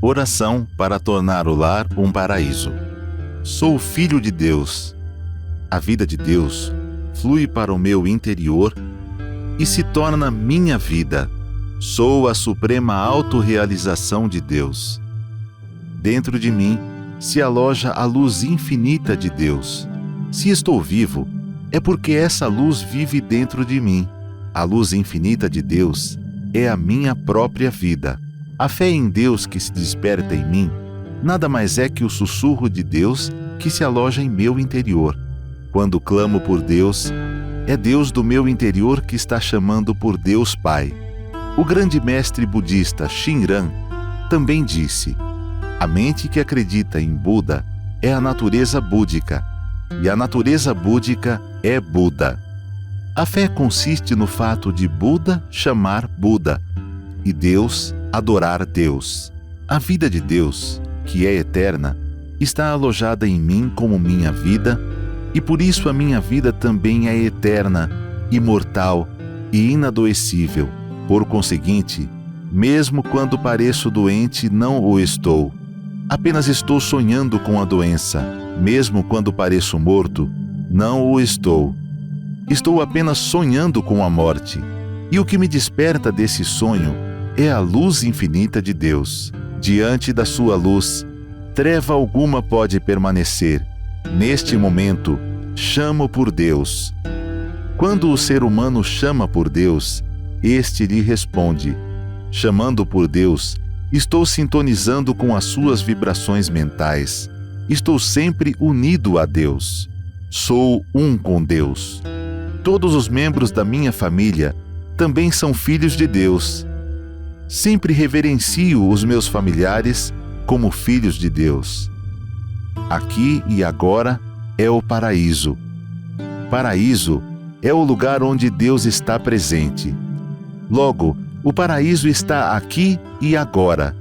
Oração para tornar o lar um paraíso. Sou filho de Deus. A vida de Deus flui para o meu interior e se torna minha vida. Sou a suprema autorrealização de Deus. Dentro de mim se aloja a luz infinita de Deus. Se estou vivo, é porque essa luz vive dentro de mim. A luz infinita de Deus é a minha própria vida. A fé em Deus que se desperta em mim nada mais é que o sussurro de Deus que se aloja em meu interior. Quando clamo por Deus, é Deus do meu interior que está chamando por Deus Pai. O grande mestre budista Shinran também disse: a mente que acredita em Buda é a natureza búdica, e a natureza búdica é Buda. A fé consiste no fato de Buda chamar Buda e Deus adorar Deus. A vida de Deus, que é eterna, está alojada em mim como minha vida, e por isso a minha vida também é eterna, imortal e inadoecível. Por conseguinte, mesmo quando pareço doente, não o estou. Apenas estou sonhando com a doença. Mesmo quando pareço morto, não o estou. Estou apenas sonhando com a morte. E o que me desperta desse sonho é a luz infinita de Deus. Diante da sua luz, treva alguma pode permanecer. Neste momento, chamo por Deus. Quando o ser humano chama por Deus, este lhe responde. Chamando por Deus, estou sintonizando com as suas vibrações mentais. Estou sempre unido a Deus. Sou um com Deus. Todos os membros da minha família também são filhos de Deus. Sempre reverencio os meus familiares como filhos de Deus. Aqui e agora é o paraíso. Paraíso é o lugar onde Deus está presente. Logo, o paraíso está aqui e agora.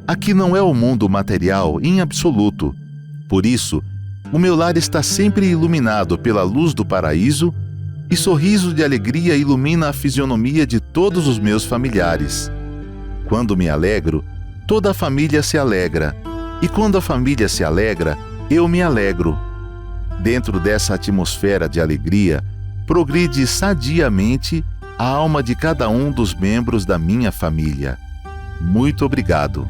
Aqui não é o mundo material em absoluto. Por isso, o meu lar está sempre iluminado pela luz do paraíso e sorriso de alegria ilumina a fisionomia de todos os meus familiares. Quando me alegro, toda a família se alegra. E quando a família se alegra, eu me alegro. Dentro dessa atmosfera de alegria, progride sadiamente a alma de cada um dos membros da minha família. Muito obrigado.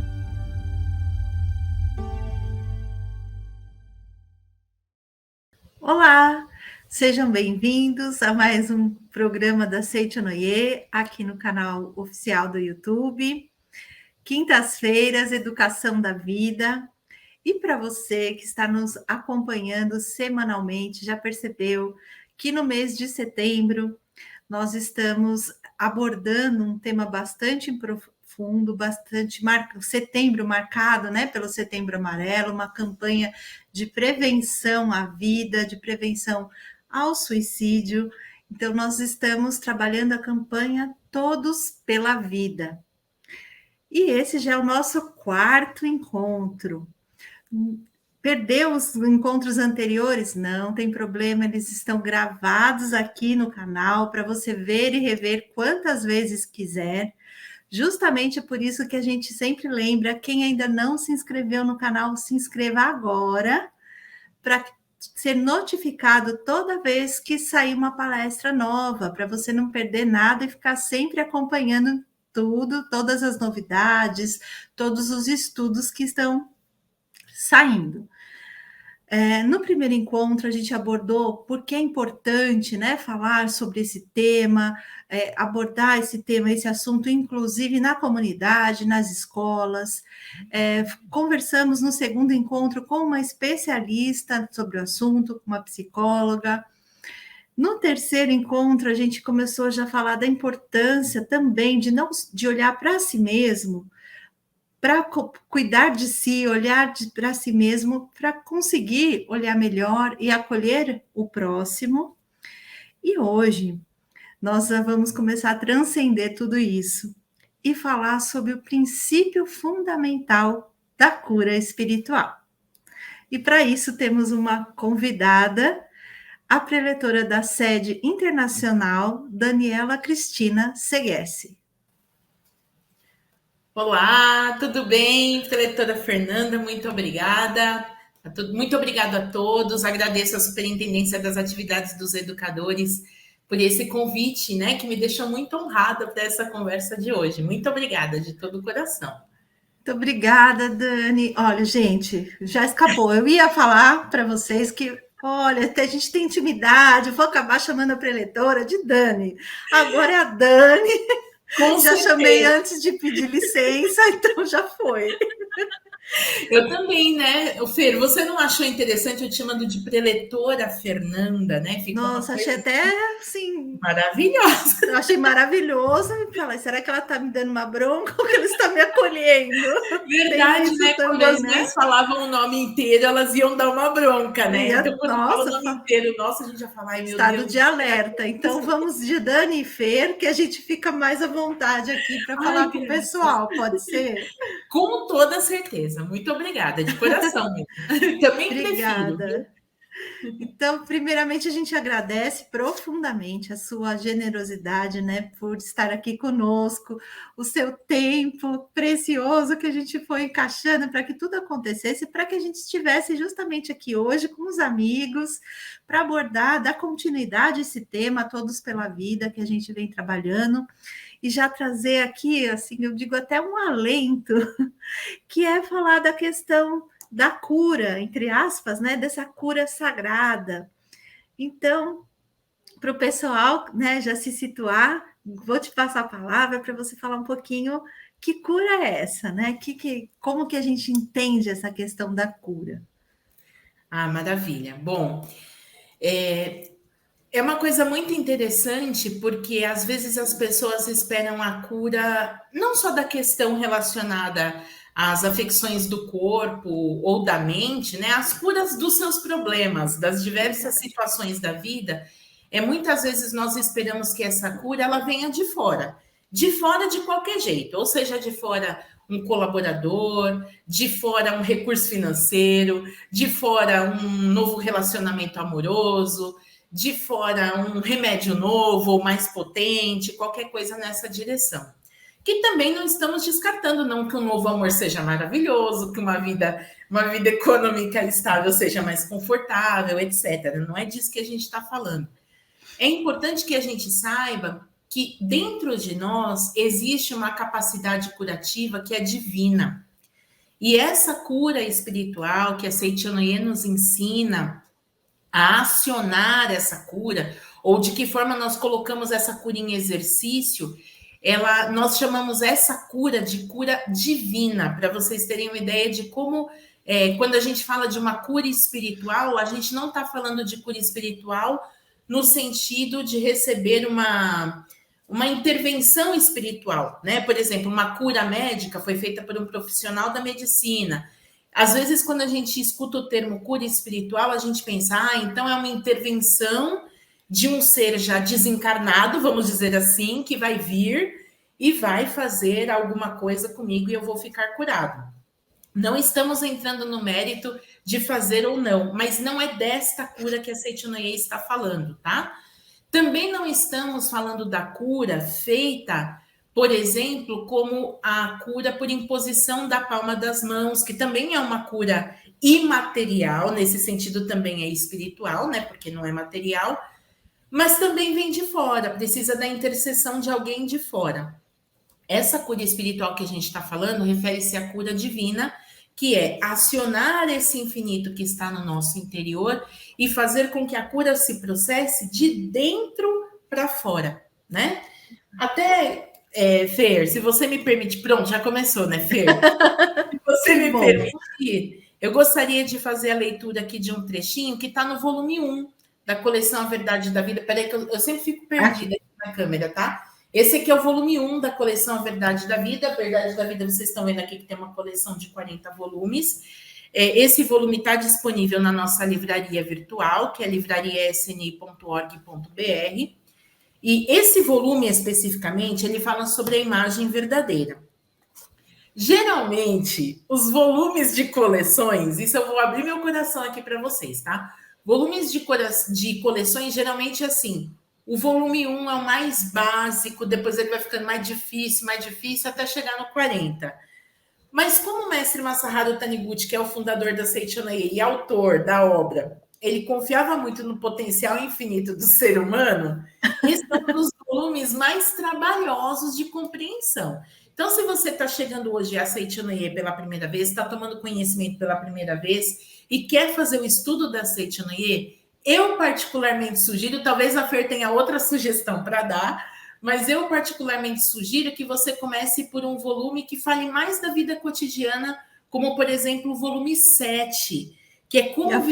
Olá, sejam bem-vindos a mais um programa da Seiichi Noye, aqui no canal oficial do YouTube. Quintas-feiras, Educação da Vida. E para você que está nos acompanhando semanalmente, já percebeu que no mês de setembro nós estamos abordando um tema bastante profundo, setembro marcado, né, pelo Setembro Amarelo, uma campanha de prevenção à vida, de prevenção ao suicídio. Então, nós estamos trabalhando a campanha Todos pela Vida. E esse já é o nosso quarto encontro. Perdeu os encontros anteriores? Não tem problema, eles estão gravados aqui no canal para você ver e rever quantas vezes quiser. Justamente por isso que a gente sempre lembra, quem ainda não se inscreveu no canal, se inscreva agora, para ser notificado toda vez que sair uma palestra nova, para você não perder nada e ficar sempre acompanhando tudo, todas as novidades, todos os estudos que estão saindo. No primeiro encontro, a gente abordou por que é importante, né, falar sobre esse tema, abordar esse tema, esse assunto, inclusive na comunidade, nas escolas. Conversamos no segundo encontro com uma especialista sobre o assunto, com uma psicóloga. No terceiro encontro, a gente começou já a falar da importância também de olhar para si mesmo, para cuidar de si, olhar para si mesmo, para conseguir olhar melhor e acolher o próximo. E hoje nós vamos começar a transcender tudo isso e falar sobre o princípio fundamental da cura espiritual. E para isso temos uma convidada, a preletora da sede internacional, Daniela Cristina Seghessi. Olá, tudo bem? Preletora Fernanda, muito obrigada. Muito obrigado a todos. Agradeço a Superintendência das Atividades dos Educadores por esse convite, né, que me deixou muito honrada para essa conversa de hoje. Muito obrigada de todo o coração. Muito obrigada, Dani. Olha, gente, já escapou. Eu ia falar para vocês que, olha, a gente tem intimidade, eu vou acabar chamando a preletora de Dani. Agora é a Dani. Com já certeza. Chamei antes de pedir licença, então já foi. Eu também, né? Fer, você não achou interessante eu te chamando de preletora Fernanda, né? Ficou Nossa, achei até assim. Maravilhosa. Eu achei maravilhoso. Falei, será que ela está me dando uma bronca ou que ela está me acolhendo? Verdade, né? Também, quando as mães falavam o nome inteiro, elas iam dar uma bronca, né? Então, quando fala o nome inteiro, nossa, a gente já fala, ai, meu Estado Deus. de alerta. Então, vamos de Dani e Fer, que a gente fica mais à vontade aqui para falar com o pessoal, pode ser? Com toda certeza. Muito obrigada, de coração. Também obrigada. Prefiro. Então, primeiramente, a gente agradece profundamente a sua generosidade, né, por estar aqui conosco, o seu tempo precioso que a gente foi encaixando para que tudo acontecesse, para que a gente estivesse justamente aqui hoje com os amigos, para abordar, dar continuidade a esse tema, Todos pela Vida, que a gente vem trabalhando, e já trazer aqui, assim, eu digo até um alento, que é falar da questão da cura, entre aspas, né, dessa cura sagrada. Então, para o pessoal, né, já se situar, vou te passar a palavra para você falar um pouquinho que cura é essa, né? Como que a gente entende essa questão da cura? Ah, maravilha. Bom, é uma coisa muito interessante porque às vezes as pessoas esperam a cura não só da questão relacionada às afecções do corpo ou da mente, né? As curas dos seus problemas, das diversas situações da vida. Muitas vezes nós esperamos que essa cura ela venha de fora de qualquer jeito, ou seja, de fora um colaborador, de fora um recurso financeiro, de fora um novo relacionamento amoroso, de fora um remédio novo ou mais potente, qualquer coisa nessa direção. Que também não estamos descartando, não que um novo amor seja maravilhoso, que uma vida econômica estável seja mais confortável, etc. Não é disso que a gente está falando. É importante que a gente saiba que dentro de nós existe uma capacidade curativa que é divina. E essa cura espiritual que a Seiichi Noye nos ensina a acionar essa cura, ou de que forma nós colocamos essa cura em exercício, nós chamamos essa cura de cura divina, para vocês terem uma ideia de como, quando a gente fala de uma cura espiritual, a gente não está falando de cura espiritual no sentido de receber uma intervenção espiritual, né? Por exemplo, uma cura médica foi feita por um profissional da medicina. Às vezes, quando a gente escuta o termo cura espiritual, a gente pensa, então é uma intervenção de um ser já desencarnado, vamos dizer assim, que vai vir e vai fazer alguma coisa comigo e eu vou ficar curado. Não estamos entrando no mérito de fazer ou não, mas não é desta cura que a Seiichi Noye está falando, tá? Também não estamos falando da cura feita, por exemplo, como a cura por imposição da palma das mãos, que também é uma cura imaterial, nesse sentido também é espiritual, né? Porque não é material, mas também vem de fora, precisa da intercessão de alguém de fora. Essa cura espiritual que a gente está falando refere-se à cura divina, que é acionar esse infinito que está no nosso interior e fazer com que a cura se processe de dentro para fora, né? Até, Fer, se você me permite, pronto, já começou, né, Fer? Se você me permitir, eu gostaria de fazer a leitura aqui de um trechinho que está no volume 1 da coleção A Verdade da Vida. Peraí que eu sempre fico perdida aqui na câmera, tá? Esse aqui é o volume 1 da coleção A Verdade da Vida. A Verdade da Vida, vocês estão vendo aqui que tem uma coleção de 40 volumes. Esse volume está disponível na nossa livraria virtual, que é livrariasni.org.br. E esse volume, especificamente, ele fala sobre a imagem verdadeira. Geralmente, os volumes de coleções, isso eu vou abrir meu coração aqui para vocês, tá? Volumes de coleções, geralmente, assim, O volume 1 é o mais básico, depois ele vai ficando mais difícil, até chegar no 40. Mas como o mestre Masaharu Taniguchi, que é o fundador da Seichonoye e autor da obra, ele confiava muito no potencial infinito do ser humano, esse é um dos volumes mais trabalhosos de compreensão. Então, se você está chegando hoje a Seichonoye pela primeira vez, está tomando conhecimento pela primeira vez e quer fazer o estudo da Seichonoye, eu particularmente sugiro, talvez a Fer tenha outra sugestão para dar, mas eu particularmente sugiro que você comece por um volume que fale mais da vida cotidiana, como, por exemplo, o volume 7, que é como... Você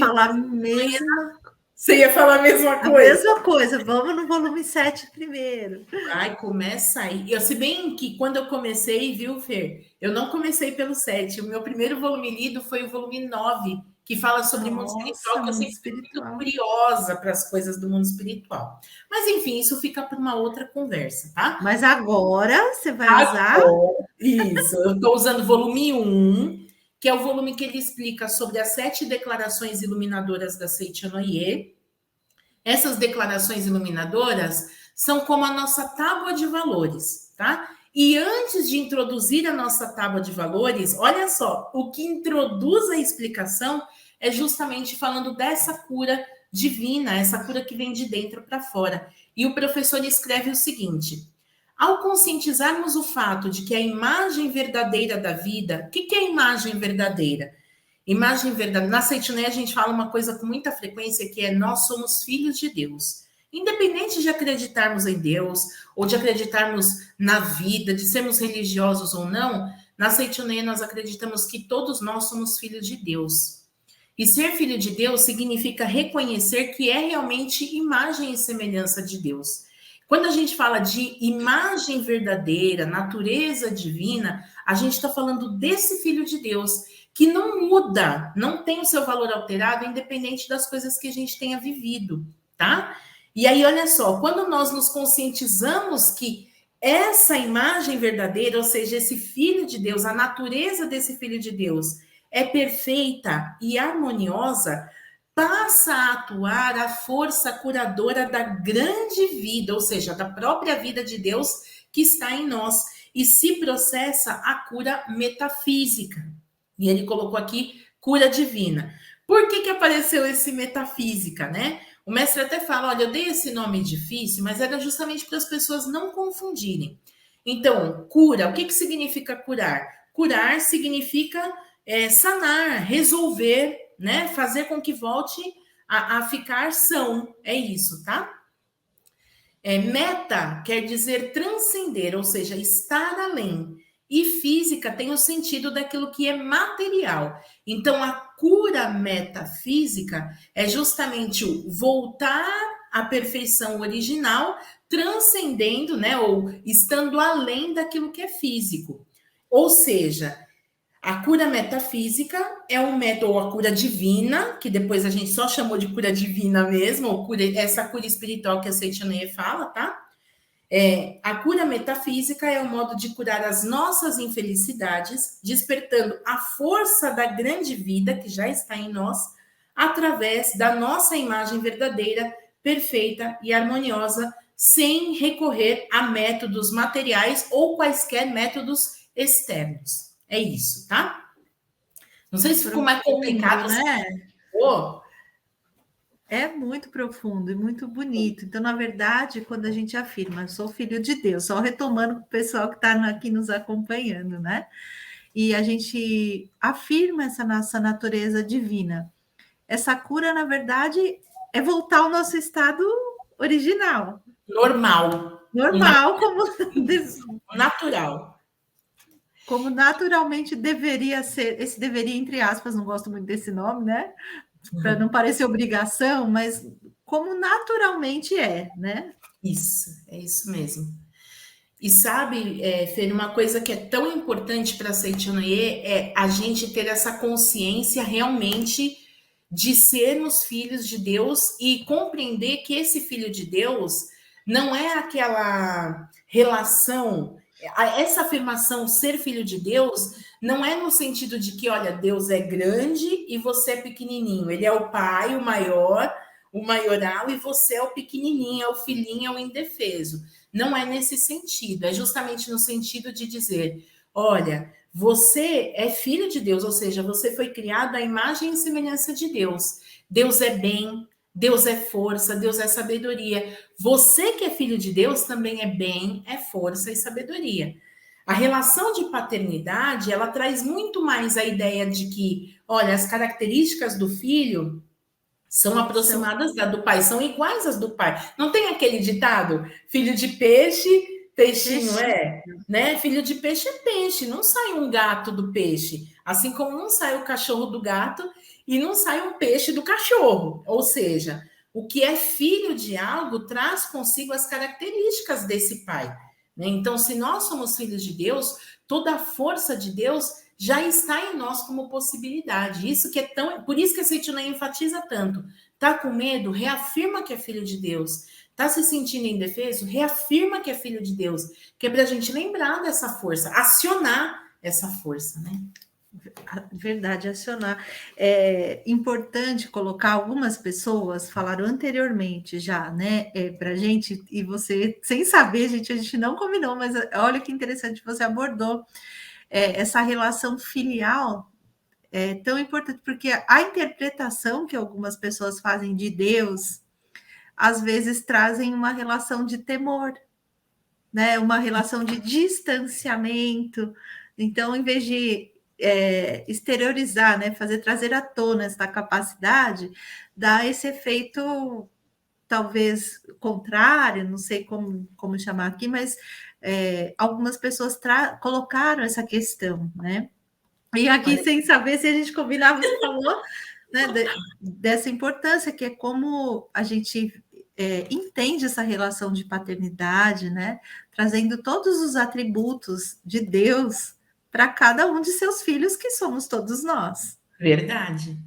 ia falar a mesma coisa? A mesma coisa, vamos no volume 7 primeiro. Ai, começa aí. Se bem que quando eu comecei, viu, Fer? Eu não comecei pelo 7. O meu primeiro volume lido foi o volume 9, que fala sobre o mundo espiritual, que eu sempre fui muito curiosa para as coisas do mundo espiritual. Mas, enfim, isso fica para uma outra conversa, tá? Mas agora você vai usar... Isso, eu estou usando o volume 1, que é o volume que ele explica sobre as 7 declarações iluminadoras da Seichonoye. Essas declarações iluminadoras são como a nossa tábua de valores, tá? E antes de introduzir a nossa tábua de valores, olha só, o que introduz a explicação é justamente falando dessa cura divina, essa cura que vem de dentro para fora. E o professor escreve o seguinte: ao conscientizarmos o fato de que a imagem verdadeira da vida, o que é a imagem verdadeira? Imagem verdadeira. Na Seichonoye a gente fala uma coisa com muita frequência, que é: nós somos filhos de Deus. Independente de acreditarmos em Deus, ou de acreditarmos na vida, de sermos religiosos ou não, na Seichonoye nós acreditamos que todos nós somos filhos de Deus. E ser filho de Deus significa reconhecer que é realmente imagem e semelhança de Deus. Quando a gente fala de imagem verdadeira, natureza divina, a gente está falando desse filho de Deus, que não muda, não tem o seu valor alterado, independente das coisas que a gente tenha vivido, tá? E aí, olha só, quando nós nos conscientizamos que essa imagem verdadeira, ou seja, esse filho de Deus, a natureza desse filho de Deus é perfeita e harmoniosa, passa a atuar a força curadora da grande vida, ou seja, da própria vida de Deus que está em nós, e se processa a cura metafísica. E ele colocou aqui cura divina. Por que apareceu esse metafísica, né? O mestre até fala, olha, eu dei esse nome difícil, mas era justamente para as pessoas não confundirem. Então, cura, o que significa curar? Curar significa sanar, resolver, né? Fazer com que volte a ficar são. É isso, tá? Meta quer dizer transcender, ou seja, estar além. E física tem o sentido daquilo que é material. Então, a cura metafísica é justamente o voltar à perfeição original, transcendendo, né, ou estando além daquilo que é físico. Ou seja, a cura metafísica é um método, ou a cura divina, que depois a gente só chamou de cura divina mesmo, ou essa cura espiritual que a Seichonoye fala, tá? A cura metafísica é o modo de curar as nossas infelicidades, despertando a força da grande vida que já está em nós, através da nossa imagem verdadeira, perfeita e harmoniosa, sem recorrer a métodos materiais ou quaisquer métodos externos. É isso, tá? Não sei se ficou mais complicado, né? É muito profundo e muito bonito. Então, na verdade, quando a gente afirma, eu sou filho de Deus, só retomando para o pessoal que está aqui nos acompanhando, né? E a gente afirma essa nossa natureza divina. Essa cura, na verdade, é voltar ao nosso estado original. Normal, como... natural. Como naturalmente deveria ser, esse deveria, entre aspas, não gosto muito desse nome, né? Para não parecer obrigação, mas como naturalmente né? Isso, é isso mesmo. E sabe, Fer, uma coisa que é tão importante para a Seichonoye é a gente ter essa consciência realmente de sermos filhos de Deus e compreender que esse filho de Deus não é aquela relação, essa afirmação ser filho de Deus não é no sentido de que, olha, Deus é grande e você é pequenininho, ele é o pai, o maior, o maioral e você é o pequenininho, é o filhinho, é o indefeso. Não é nesse sentido, é justamente no sentido de dizer, olha, você é filho de Deus, ou seja, você foi criado à imagem e semelhança de Deus. Deus é bem, Deus é força, Deus é sabedoria. Você que é filho de Deus também é bem, é força e sabedoria. A relação de paternidade, ela traz muito mais a ideia de que, olha, as características do filho são aproximadas da do pai, são iguais às do pai. Não tem aquele ditado, filho de peixe, peixinho é, né? Filho de peixe é peixe, não sai um gato do peixe, assim como não sai o cachorro do gato e não sai um peixe do cachorro. Ou seja, o que é filho de algo traz consigo as características desse pai, né? Então, se nós somos filhos de Deus, toda a força de Deus já está em nós como possibilidade. Isso que é tão, por isso que a Seitonai enfatiza tanto. Tá com medo? Reafirma que é filho de Deus. Tá se sentindo indefeso? Reafirma que é filho de Deus. Que é para a gente lembrar dessa força, acionar essa força, né? Verdade, acionar. É importante colocar, algumas pessoas falaram anteriormente já, né, para a gente, e você, sem saber, a gente não combinou, mas olha que interessante, você abordou essa relação filial é tão importante, porque a interpretação que algumas pessoas fazem de Deus, às vezes trazem uma relação de temor, né, uma relação de distanciamento. Então, em vez de exteriorizar, né, trazer à tona essa capacidade, dá esse efeito talvez contrário, não sei como chamar aqui, mas algumas pessoas colocaram essa questão, né? E aqui, sem saber se a gente combinava, você falou, né, dessa importância, que é como a gente entende essa relação de paternidade, né? Trazendo todos os atributos de Deus para cada um de seus filhos, que somos todos nós. Verdade,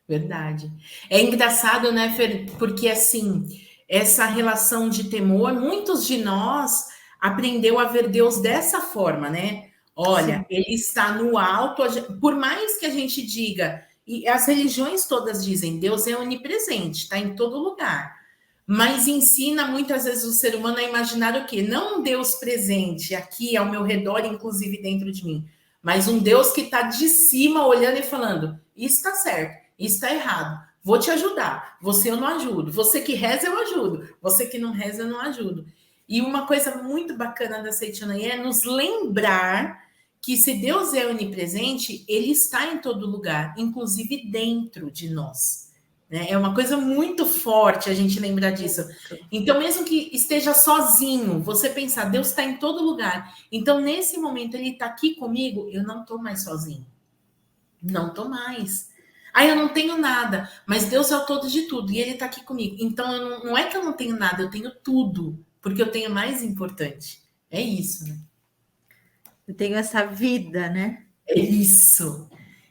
verdade. É engraçado, né, Fer? Porque, assim, essa relação de temor, muitos de nós aprendeu a ver Deus dessa forma, né? Olha, sim, ele está no alto, por mais que a gente diga, e as religiões todas dizem, Deus é onipresente, está em todo lugar. Mas ensina muitas vezes o ser humano a imaginar o quê? Não um Deus presente aqui ao meu redor, inclusive dentro de mim, mas um Deus que está de cima olhando e falando, isso está certo, isso está errado, vou te ajudar, você eu não ajudo, você que reza eu ajudo, você que não reza eu não ajudo. E uma coisa muito bacana da Seitonai é nos lembrar que se Deus é onipresente, ele está em todo lugar, inclusive dentro de nós. É uma coisa muito forte a gente lembrar disso. Então, mesmo que esteja sozinho, você pensar, Deus está em todo lugar. Então, nesse momento, ele está aqui comigo, eu não estou mais sozinho. Não estou mais. Aí eu não tenho nada, mas Deus é o todo de tudo e ele está aqui comigo. Então, não é que eu não tenho nada, eu tenho tudo, porque eu tenho mais importante. É isso, né? Eu tenho essa vida, né? É isso.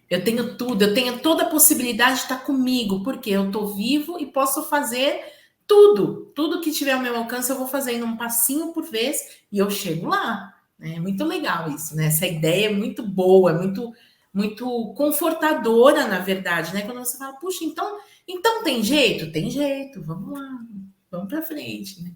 Eu tenho tudo, eu tenho toda a possibilidade de estar comigo, porque eu estou vivo e posso fazer tudo que tiver ao meu alcance, eu vou fazendo um passinho por vez e eu chego lá. É muito legal isso, né? Essa ideia é muito boa, muito confortadora, na verdade, né? Quando você fala, puxa, então tem jeito? Tem jeito, vamos lá, vamos para frente, né?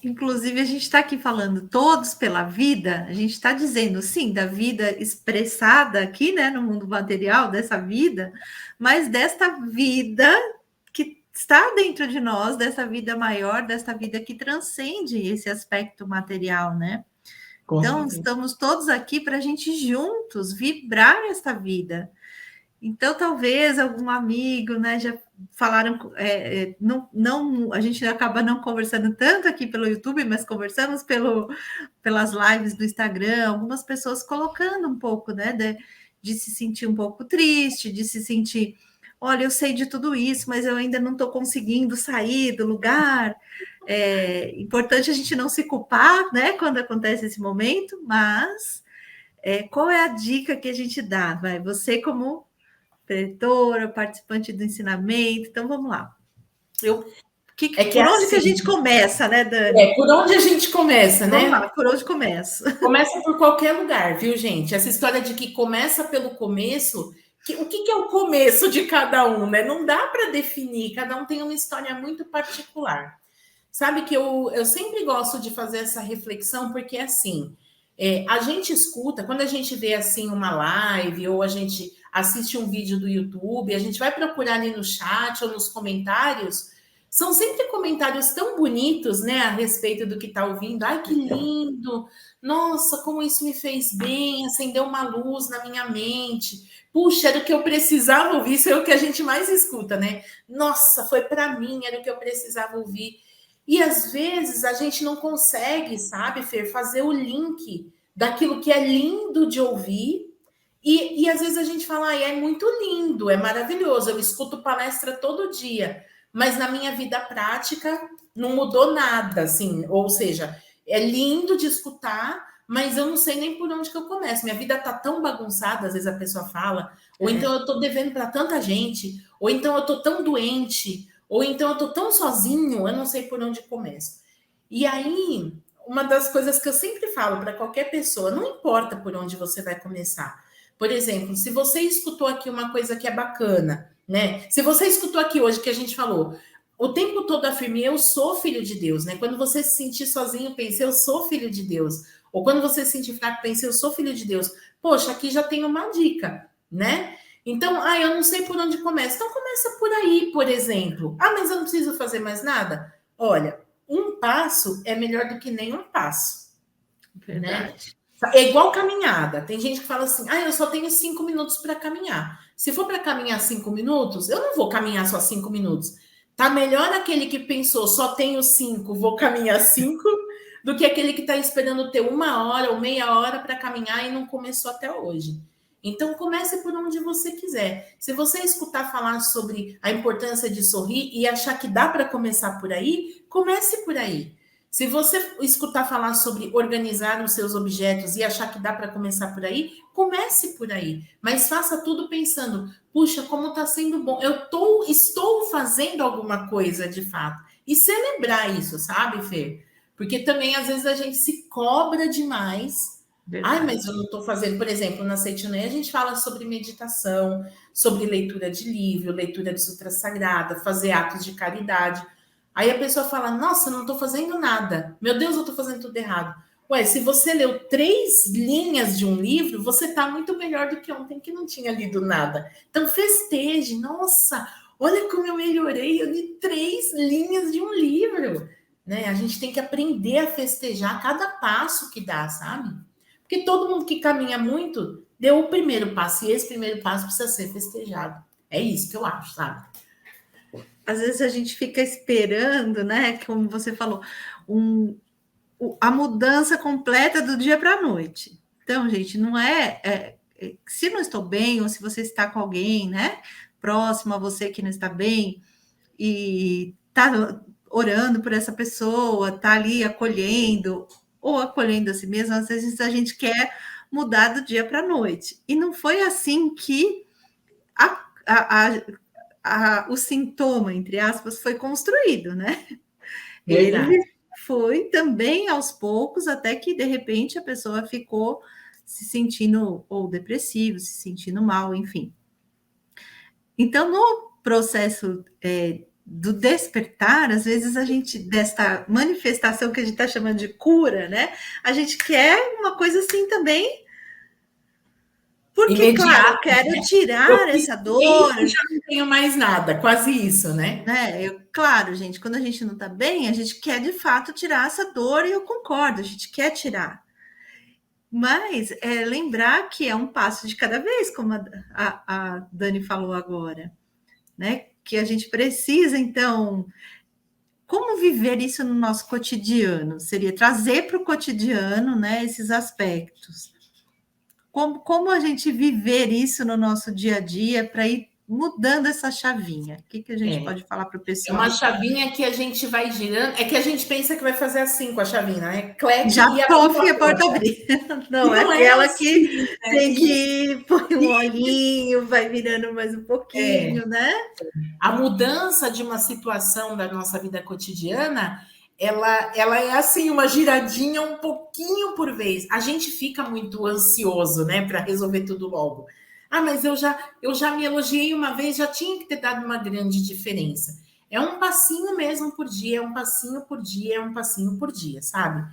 Inclusive, a gente está aqui falando todos pela vida, a gente está dizendo, sim, da vida expressada aqui, né, no mundo material, dessa vida, mas desta vida que está dentro de nós, dessa vida maior, dessa vida que transcende esse aspecto material, né? Então, estamos todos aqui para a gente juntos vibrar essa vida. Então, talvez algum amigo, né, já falaram, não, a gente acaba não conversando tanto aqui pelo YouTube, mas conversamos pelas lives do Instagram, algumas pessoas colocando um pouco, né, de se sentir um pouco triste, de se sentir, olha, eu sei de tudo isso, mas eu ainda não estou conseguindo sair do lugar. É importante a gente não se culpar, né, quando acontece esse momento, mas qual é a dica que a gente dá? Você como diretora, participante do ensinamento. Então, vamos lá. Por onde que a gente começa, né, Dani? Por onde a gente começa, né? Vamos lá, por onde começa? Começa por qualquer lugar, viu, gente? Essa história de que começa pelo começo, o que é o começo de cada um, né? Não dá para definir, cada um tem uma história muito particular. Sabe que eu sempre gosto de fazer essa reflexão, porque assim, a gente escuta, quando a gente vê assim uma live, ou a gente assiste um vídeo do YouTube, a gente vai procurar ali no chat ou nos comentários, são sempre comentários tão bonitos, né, a respeito do que está ouvindo. Ai, que lindo! Nossa, como isso me fez bem, acendeu uma luz na minha mente. Puxa, era o que eu precisava ouvir, isso é o que a gente mais escuta, né? Nossa, foi para mim, era o que eu precisava ouvir. E às vezes a gente não consegue, sabe, Fer, fazer o link daquilo que é lindo de ouvir. E às vezes a gente fala, ah, é muito lindo, é maravilhoso, eu escuto palestra todo dia, mas na minha vida prática não mudou nada, assim, ou seja, é lindo de escutar, mas eu não sei nem por onde que eu começo. Minha vida tá tão bagunçada, às vezes a pessoa fala, ou então eu tô devendo para tanta gente, ou então eu tô tão doente, ou então eu tô tão sozinho, eu não sei por onde começo. E aí, uma das coisas que eu sempre falo para qualquer pessoa, não importa por onde você vai começar. Por exemplo, se você escutou aqui uma coisa que é bacana, né? Se você escutou aqui hoje que a gente falou, o tempo todo afirme, eu sou filho de Deus, né? Quando você se sentir sozinho, pense, eu sou filho de Deus. Ou quando você se sentir fraco, pense, eu sou filho de Deus. Poxa, aqui já tem uma dica, né? Então, eu não sei por onde começa. Então, começa por aí, por exemplo. Ah, mas eu não preciso fazer mais nada? Olha, um passo é melhor do que nenhum passo. Verdade. Né? É igual caminhada. Tem gente que fala assim, eu só tenho 5 minutos para caminhar. Se for para caminhar 5 minutos, eu não vou caminhar só 5 minutos. Tá melhor aquele que pensou, só tenho 5, vou caminhar 5, do que aquele que está esperando ter 1 hora ou meia hora para caminhar e não começou até hoje. Então, comece por onde você quiser. Se você escutar falar sobre a importância de sorrir e achar que dá para começar por aí, comece por aí. Se você escutar falar sobre organizar os seus objetos e achar que dá para começar por aí, comece por aí. Mas faça tudo pensando, puxa, como está sendo bom. Estou fazendo alguma coisa de fato. E celebrar isso, sabe, Fê? Porque também, às vezes, a gente se cobra demais. Verdade. Mas eu não estou fazendo, por exemplo, na Seitonei, a gente fala sobre meditação, sobre leitura de livro, leitura de sutra sagrada, fazer atos de caridade. Aí a pessoa fala, nossa, não estou fazendo nada. Meu Deus, eu estou fazendo tudo errado. Ué, se você leu 3 linhas de um livro, você está muito melhor do que ontem que não tinha lido nada. Então festeje, nossa, olha como eu melhorei, eu li 3 linhas de um livro. Né? A gente tem que aprender a festejar cada passo que dá, sabe? Porque todo mundo que caminha muito deu o primeiro passo, e esse primeiro passo precisa ser festejado. É isso que eu acho, sabe? Às vezes a gente fica esperando, né? Como você falou, a mudança completa do dia para a noite. Então, gente, não se não estou bem, ou se você está com alguém, né? Próximo a você que não está bem, e está orando por essa pessoa, está ali acolhendo, ou acolhendo a si mesmo, às vezes a gente quer mudar do dia para a noite. E não foi assim que o sintoma, entre aspas, foi construído, né? Verdade. Ele foi também aos poucos, até que de repente a pessoa ficou se sentindo ou depressivo, se sentindo mal, enfim. Então, no processo do despertar, às vezes a gente, desta manifestação que a gente está chamando de cura, né? A gente quer uma coisa assim também. Porque, imediato, claro, eu quero tirar essa dor. Eu já não tenho mais nada, quase isso, né? Claro, gente, quando a gente não tá bem, a gente quer de fato tirar essa dor, e eu concordo, a gente quer tirar. Mas lembrar que é um passo de cada vez, como a Dani falou agora, né? Que a gente precisa, então, como viver isso no nosso cotidiano? Seria trazer para o cotidiano, né, esses aspectos. Como a gente viver isso no nosso dia a dia para ir mudando essa chavinha? O que a gente pode falar para o pessoal? É uma chavinha que a gente vai girando. É que a gente pensa que vai fazer assim com a chavinha, né? Cleque já toque e a porta abrir. Não, é aquela assim, que tem que pôr um olhinho, vai virando mais um pouquinho, né? A mudança de uma situação da nossa vida cotidiana, ela é assim, uma giradinha um pouquinho por vez. A gente fica muito ansioso, né, para resolver tudo logo. Ah, mas eu já me elogiei uma vez, já tinha que ter dado uma grande diferença. É um passinho mesmo por dia, é um passinho por dia, é um passinho por dia, sabe?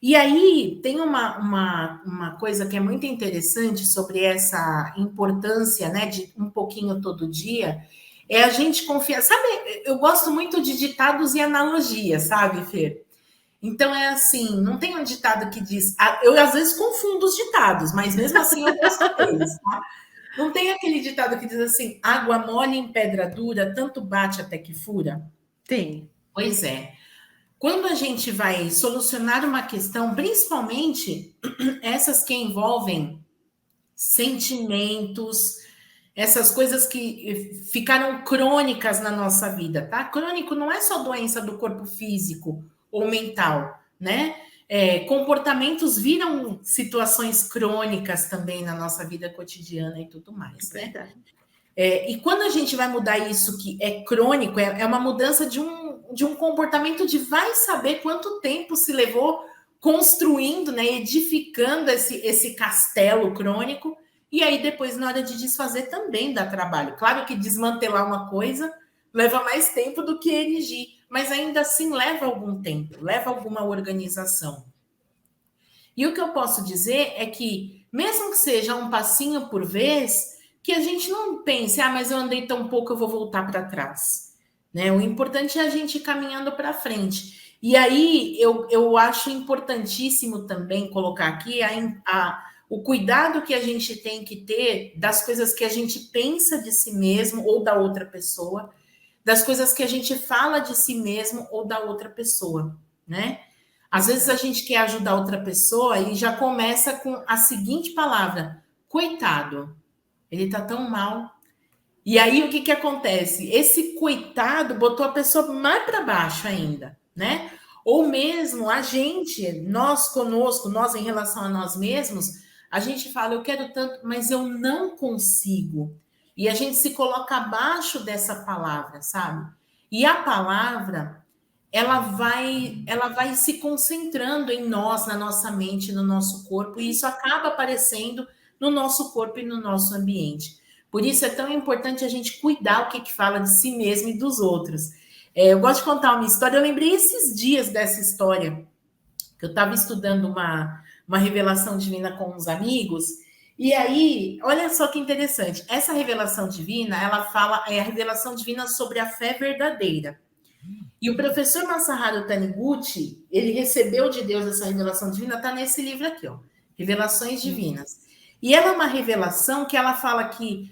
E aí tem uma coisa que é muito interessante sobre essa importância, né, de um pouquinho todo dia, é a gente confiar. Sabe, eu gosto muito de ditados e analogias, sabe, Fer? Então é assim, não tem um ditado que diz. Eu às vezes confundo os ditados, mas mesmo assim eu gosto deles, tá? Não tem aquele ditado que diz assim: água mole em pedra dura, tanto bate até que fura? Tem. Pois é. Quando a gente vai solucionar uma questão, principalmente essas que envolvem sentimentos, essas coisas que ficaram crônicas na nossa vida, tá? Crônico não é só doença do corpo físico ou mental, né? Comportamentos viram situações crônicas também na nossa vida cotidiana e tudo mais, né? Verdade. E quando a gente vai mudar isso que é crônico, é uma mudança de um comportamento de vai saber quanto tempo se levou construindo, né, edificando esse castelo crônico, e aí depois, na hora de desfazer, também dá trabalho. Claro que desmantelar uma coisa leva mais tempo do que erigir, mas ainda assim leva algum tempo, leva alguma organização. E o que eu posso dizer é que, mesmo que seja um passinho por vez, que a gente não pense, mas eu andei tão pouco, eu vou voltar para trás. Né? O importante é a gente ir caminhando para frente. E aí eu acho importantíssimo também colocar aqui o cuidado que a gente tem que ter das coisas que a gente pensa de si mesmo ou da outra pessoa, das coisas que a gente fala de si mesmo ou da outra pessoa, né? Às vezes a gente quer ajudar outra pessoa e já começa com a seguinte palavra: coitado, ele tá tão mal. E aí o que acontece? Esse coitado botou a pessoa mais para baixo ainda, né? Ou mesmo a gente, nós conosco, nós em relação a nós mesmos, a gente fala, eu quero tanto, mas eu não consigo. E a gente se coloca abaixo dessa palavra, sabe? E a palavra, ela vai se concentrando em nós, na nossa mente, no nosso corpo, e isso acaba aparecendo no nosso corpo e no nosso ambiente. Por isso é tão importante a gente cuidar o que fala de si mesmo e dos outros. Eu gosto de contar uma história, eu lembrei esses dias dessa história, que eu estava estudando uma revelação divina com uns amigos, e aí, olha só que interessante, essa revelação divina, ela fala, é a revelação divina sobre a fé verdadeira. E o professor Masaharu Taniguchi, ele recebeu de Deus essa revelação divina, está nesse livro aqui, ó, Revelações Divinas. E ela é uma revelação que ela fala que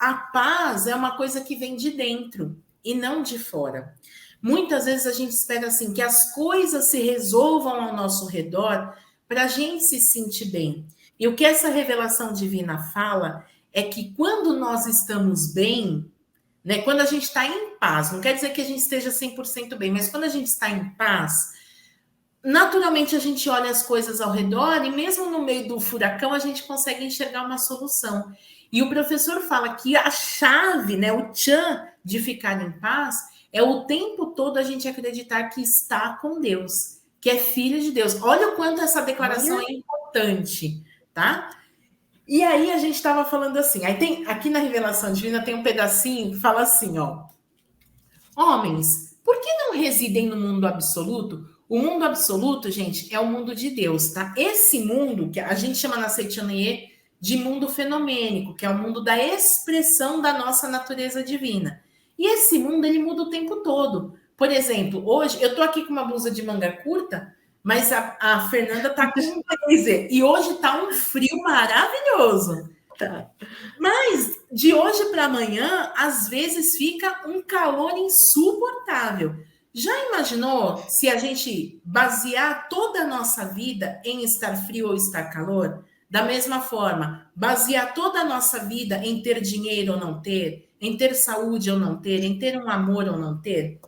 a paz é uma coisa que vem de dentro e não de fora. Muitas vezes a gente espera assim que as coisas se resolvam ao nosso redor para a gente se sentir bem. E o que essa revelação divina fala é que quando nós estamos bem, né, quando a gente está em paz, não quer dizer que a gente esteja 100% bem, mas quando a gente está em paz, naturalmente a gente olha as coisas ao redor e mesmo no meio do furacão a gente consegue enxergar uma solução. E o professor fala que a chave, né, o tchan de ficar em paz é o tempo todo a gente acreditar que está com Deus, que é filho de Deus. Olha o quanto essa declaração é importante, tá? E aí a gente estava falando assim, aí tem aqui na Revelação Divina tem um pedacinho que fala assim, ó: homens, por que não residem no mundo absoluto? O mundo absoluto, gente, é o mundo de Deus, tá? Esse mundo que a gente chama na Seitianoye de mundo fenomênico, que é o mundo da expressão da nossa natureza divina. E esse mundo, ele muda o tempo todo. Por exemplo, hoje, eu tô aqui com uma blusa de manga curta, mas a Fernanda tá com um blazer. E hoje tá um frio maravilhoso. Tá. Mas, de hoje para amanhã, às vezes fica um calor insuportável. Já imaginou se a gente basear toda a nossa vida em estar frio ou estar calor? Da mesma forma, basear toda a nossa vida em ter dinheiro ou não ter, em ter saúde ou não ter, em ter um amor ou não ter?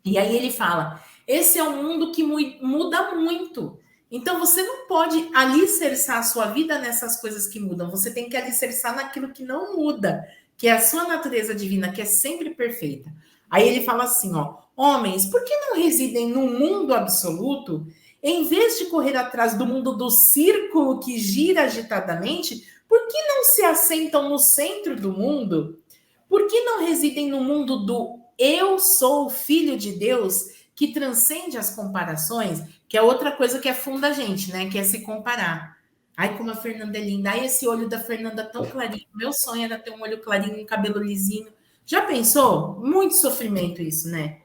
E aí ele fala, esse é um mundo que muda muito. Então você não pode alicerçar a sua vida nessas coisas que mudam, você tem que alicerçar naquilo que não muda, que é a sua natureza divina, que é sempre perfeita. Aí ele fala assim, ó, homens, por que não residem no mundo absoluto, em vez de correr atrás do mundo do círculo que gira agitadamente, por que não se assentam no centro do mundo? Por que não residem no mundo do eu sou filho de Deus, que transcende as comparações, que é outra coisa que afunda a gente, né? Que é se comparar. Ai, como a Fernanda é linda. Ai, esse olho da Fernanda tão clarinho. Meu sonho era ter um olho clarinho, um cabelo lisinho. Já pensou? Muito sofrimento isso, né?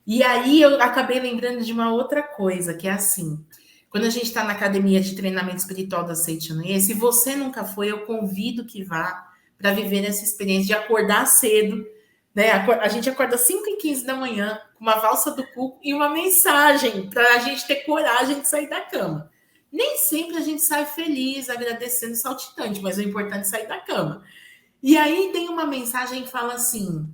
E aí eu acabei lembrando de uma outra coisa, que é assim. Quando a gente está na academia de treinamento espiritual da Seite Noie, se você nunca foi, eu convido que vá para viver essa experiência de acordar cedo, né? A gente acorda 5h15 da manhã, com uma valsa do cuco e uma mensagem para a gente ter coragem de sair da cama. Nem sempre a gente sai feliz, agradecendo, saltitante, mas o importante é sair da cama. E aí tem uma mensagem que fala assim,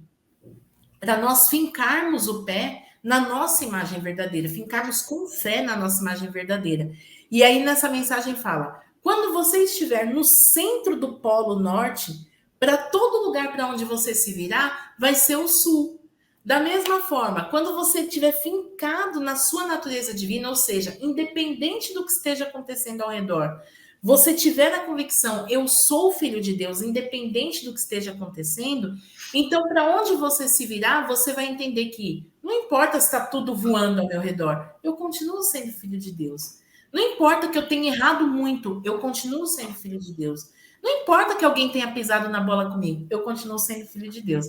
para nós fincarmos o pé na nossa imagem verdadeira, fincarmos com fé na nossa imagem verdadeira. E aí nessa mensagem fala, quando você estiver no centro do Polo Norte, para todo lugar para onde você se virar, vai ser o sul. Da mesma forma, quando você estiver fincado na sua natureza divina, ou seja, independente do que esteja acontecendo ao redor, você tiver a convicção, eu sou filho de Deus, independente do que esteja acontecendo, então para onde você se virar, você vai entender que não importa se está tudo voando ao meu redor, eu continuo sendo filho de Deus. Não importa que eu tenha errado muito, eu continuo sendo filho de Deus. Não importa que alguém tenha pisado na bola comigo, eu continuo sendo filho de Deus.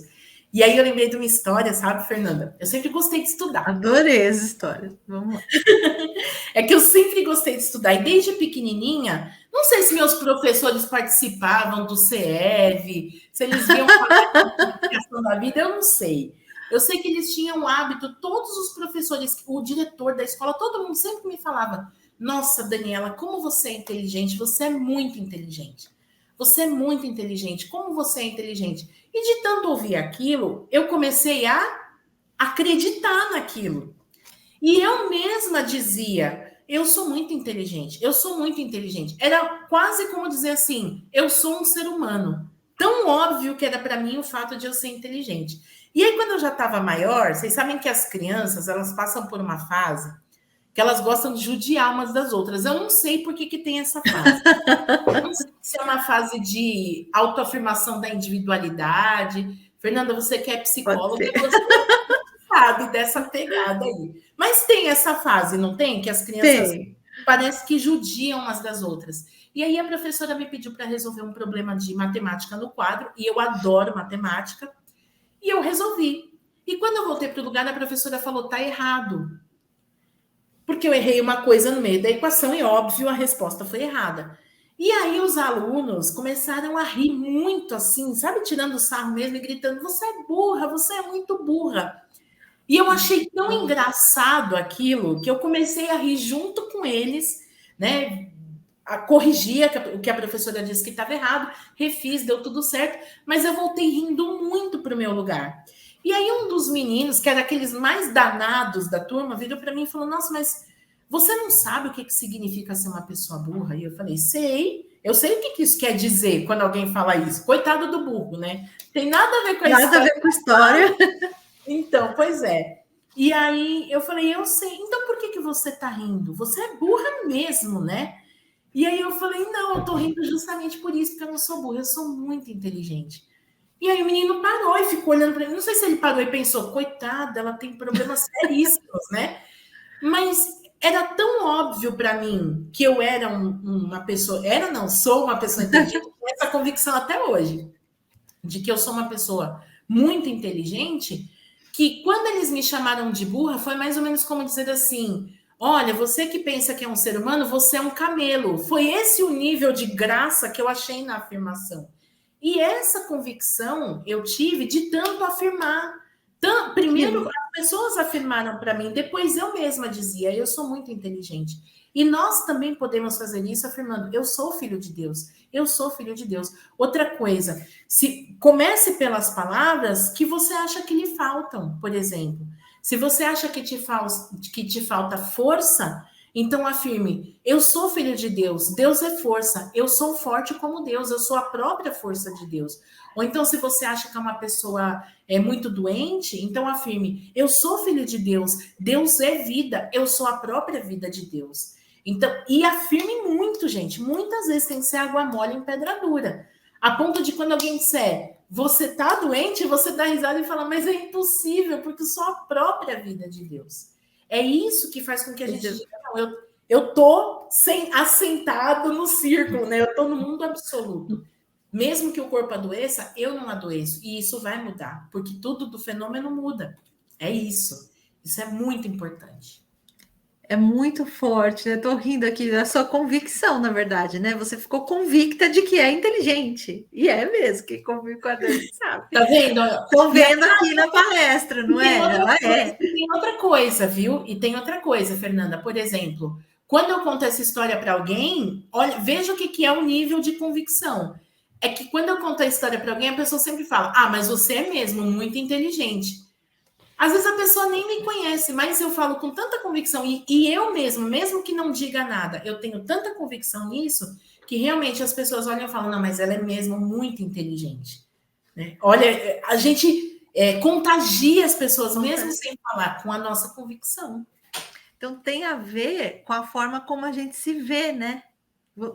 E aí eu lembrei de uma história, sabe, Fernanda? Eu sempre gostei de estudar. Adorei as histórias. Vamos lá. É que eu sempre gostei de estudar. E desde pequenininha, não sei se meus professores participavam do CEV, se eles viam a questão da vida, eu não sei. Eu sei que eles tinham o hábito, todos os professores, o diretor da escola, todo mundo sempre me falava, nossa, Daniela, como você é inteligente, você é muito inteligente. Você é muito inteligente, como você é inteligente. E de tanto ouvir aquilo, eu comecei a acreditar naquilo. E eu mesma dizia, eu sou muito inteligente, eu sou muito inteligente. Era quase como dizer assim, eu sou um ser humano. Tão óbvio que era para mim o fato de eu ser inteligente. E aí, quando eu já estava maior, vocês sabem que as crianças, elas passam por uma fase que elas gostam de judiar umas das outras. Eu não sei por que tem essa fase. Não sei se é uma fase de autoafirmação da individualidade. Fernanda, você que é psicóloga, você sabe dessa pegada aí. Mas tem essa fase, não tem? Que as crianças parece que judiam umas das outras. E aí a professora me pediu para resolver um problema de matemática no quadro, e eu adoro matemática, e eu resolvi. E quando eu voltei para o lugar, a professora falou, tá errado. Porque eu errei uma coisa no meio da equação e, óbvio, a resposta foi errada. E aí os alunos começaram a rir muito assim, sabe? Tirando sarro mesmo e gritando, você é burra, você é muito burra. E eu achei tão engraçado aquilo que eu comecei a rir junto com eles, né? A corrigir o que a professora disse que estava errado, refiz, deu tudo certo, mas eu voltei rindo muito para o meu lugar. E aí um dos meninos, que era aqueles mais danados da turma, virou para mim e falou, nossa, mas você não sabe o que significa ser uma pessoa burra? E eu falei, sei, eu sei o que isso quer dizer quando alguém fala isso. Coitado do burro, né? Tem nada a ver com a história. Nada a ver com a história. Então, pois é. E aí eu falei, eu sei, então por que você tá rindo? Você é burra mesmo, né? E aí eu falei, não, eu tô rindo justamente por isso, porque eu não sou burra, eu sou muito inteligente. E aí o menino parou e ficou olhando para mim. Não sei se ele parou e pensou, coitada, ela tem problemas seríssimos, né? Mas era tão óbvio para mim que eu era uma pessoa... sou uma pessoa inteligente. Tenho essa convicção até hoje, de que eu sou uma pessoa muito inteligente, que quando eles me chamaram de burra, foi mais ou menos como dizer assim, olha, você que pensa que é um ser humano, você é um camelo. Foi esse o nível de graça que eu achei na afirmação. E essa convicção eu tive de tanto afirmar. Primeiro, as pessoas afirmaram para mim, depois eu mesma dizia, eu sou muito inteligente. E nós também podemos fazer isso afirmando, eu sou filho de Deus, eu sou filho de Deus. Outra coisa, se comece pelas palavras que você acha que lhe faltam, por exemplo. Se você acha que te falta força, então afirme, eu sou filho de Deus, Deus é força, eu sou forte como Deus, eu sou a própria força de Deus. Ou então, se você acha que é uma pessoa muito doente, então afirme, eu sou filho de Deus, Deus é vida, eu sou a própria vida de Deus. Então, e afirme muito, gente. Muitas vezes tem que ser água mole em pedra dura. A ponto de quando alguém disser, você tá doente, você dá risada e fala, mas é impossível, porque eu sou a própria vida de Deus. É isso que faz com que a gente diga, não, eu tô assentado no círculo, né? Eu tô no mundo absoluto. Mesmo que o corpo adoeça, eu não adoeço. E isso vai mudar, porque tudo do fenômeno muda. É isso. Isso é muito importante. É muito forte, né? Tô rindo aqui da sua convicção, na verdade, né? Você ficou convicta de que é inteligente. E é mesmo, quem convive com a Deus sabe. Tá vendo? Tô vendo aqui na palestra, não é? Ela é. E tem outra coisa, viu? E tem outra coisa, Fernanda. Por exemplo, quando eu conto essa história para alguém, olha, veja o que é o nível de convicção. É que quando eu conto a história para alguém, a pessoa sempre fala, mas você é mesmo muito inteligente. Às vezes a pessoa nem me conhece, mas eu falo com tanta convicção, e eu mesmo que não diga nada, eu tenho tanta convicção nisso, que realmente as pessoas olham e falam, não, mas ela é mesmo muito inteligente. Né? Olha, a gente contagia as pessoas, mesmo sem falar, com a nossa convicção. Então tem a ver com a forma como a gente se vê, né?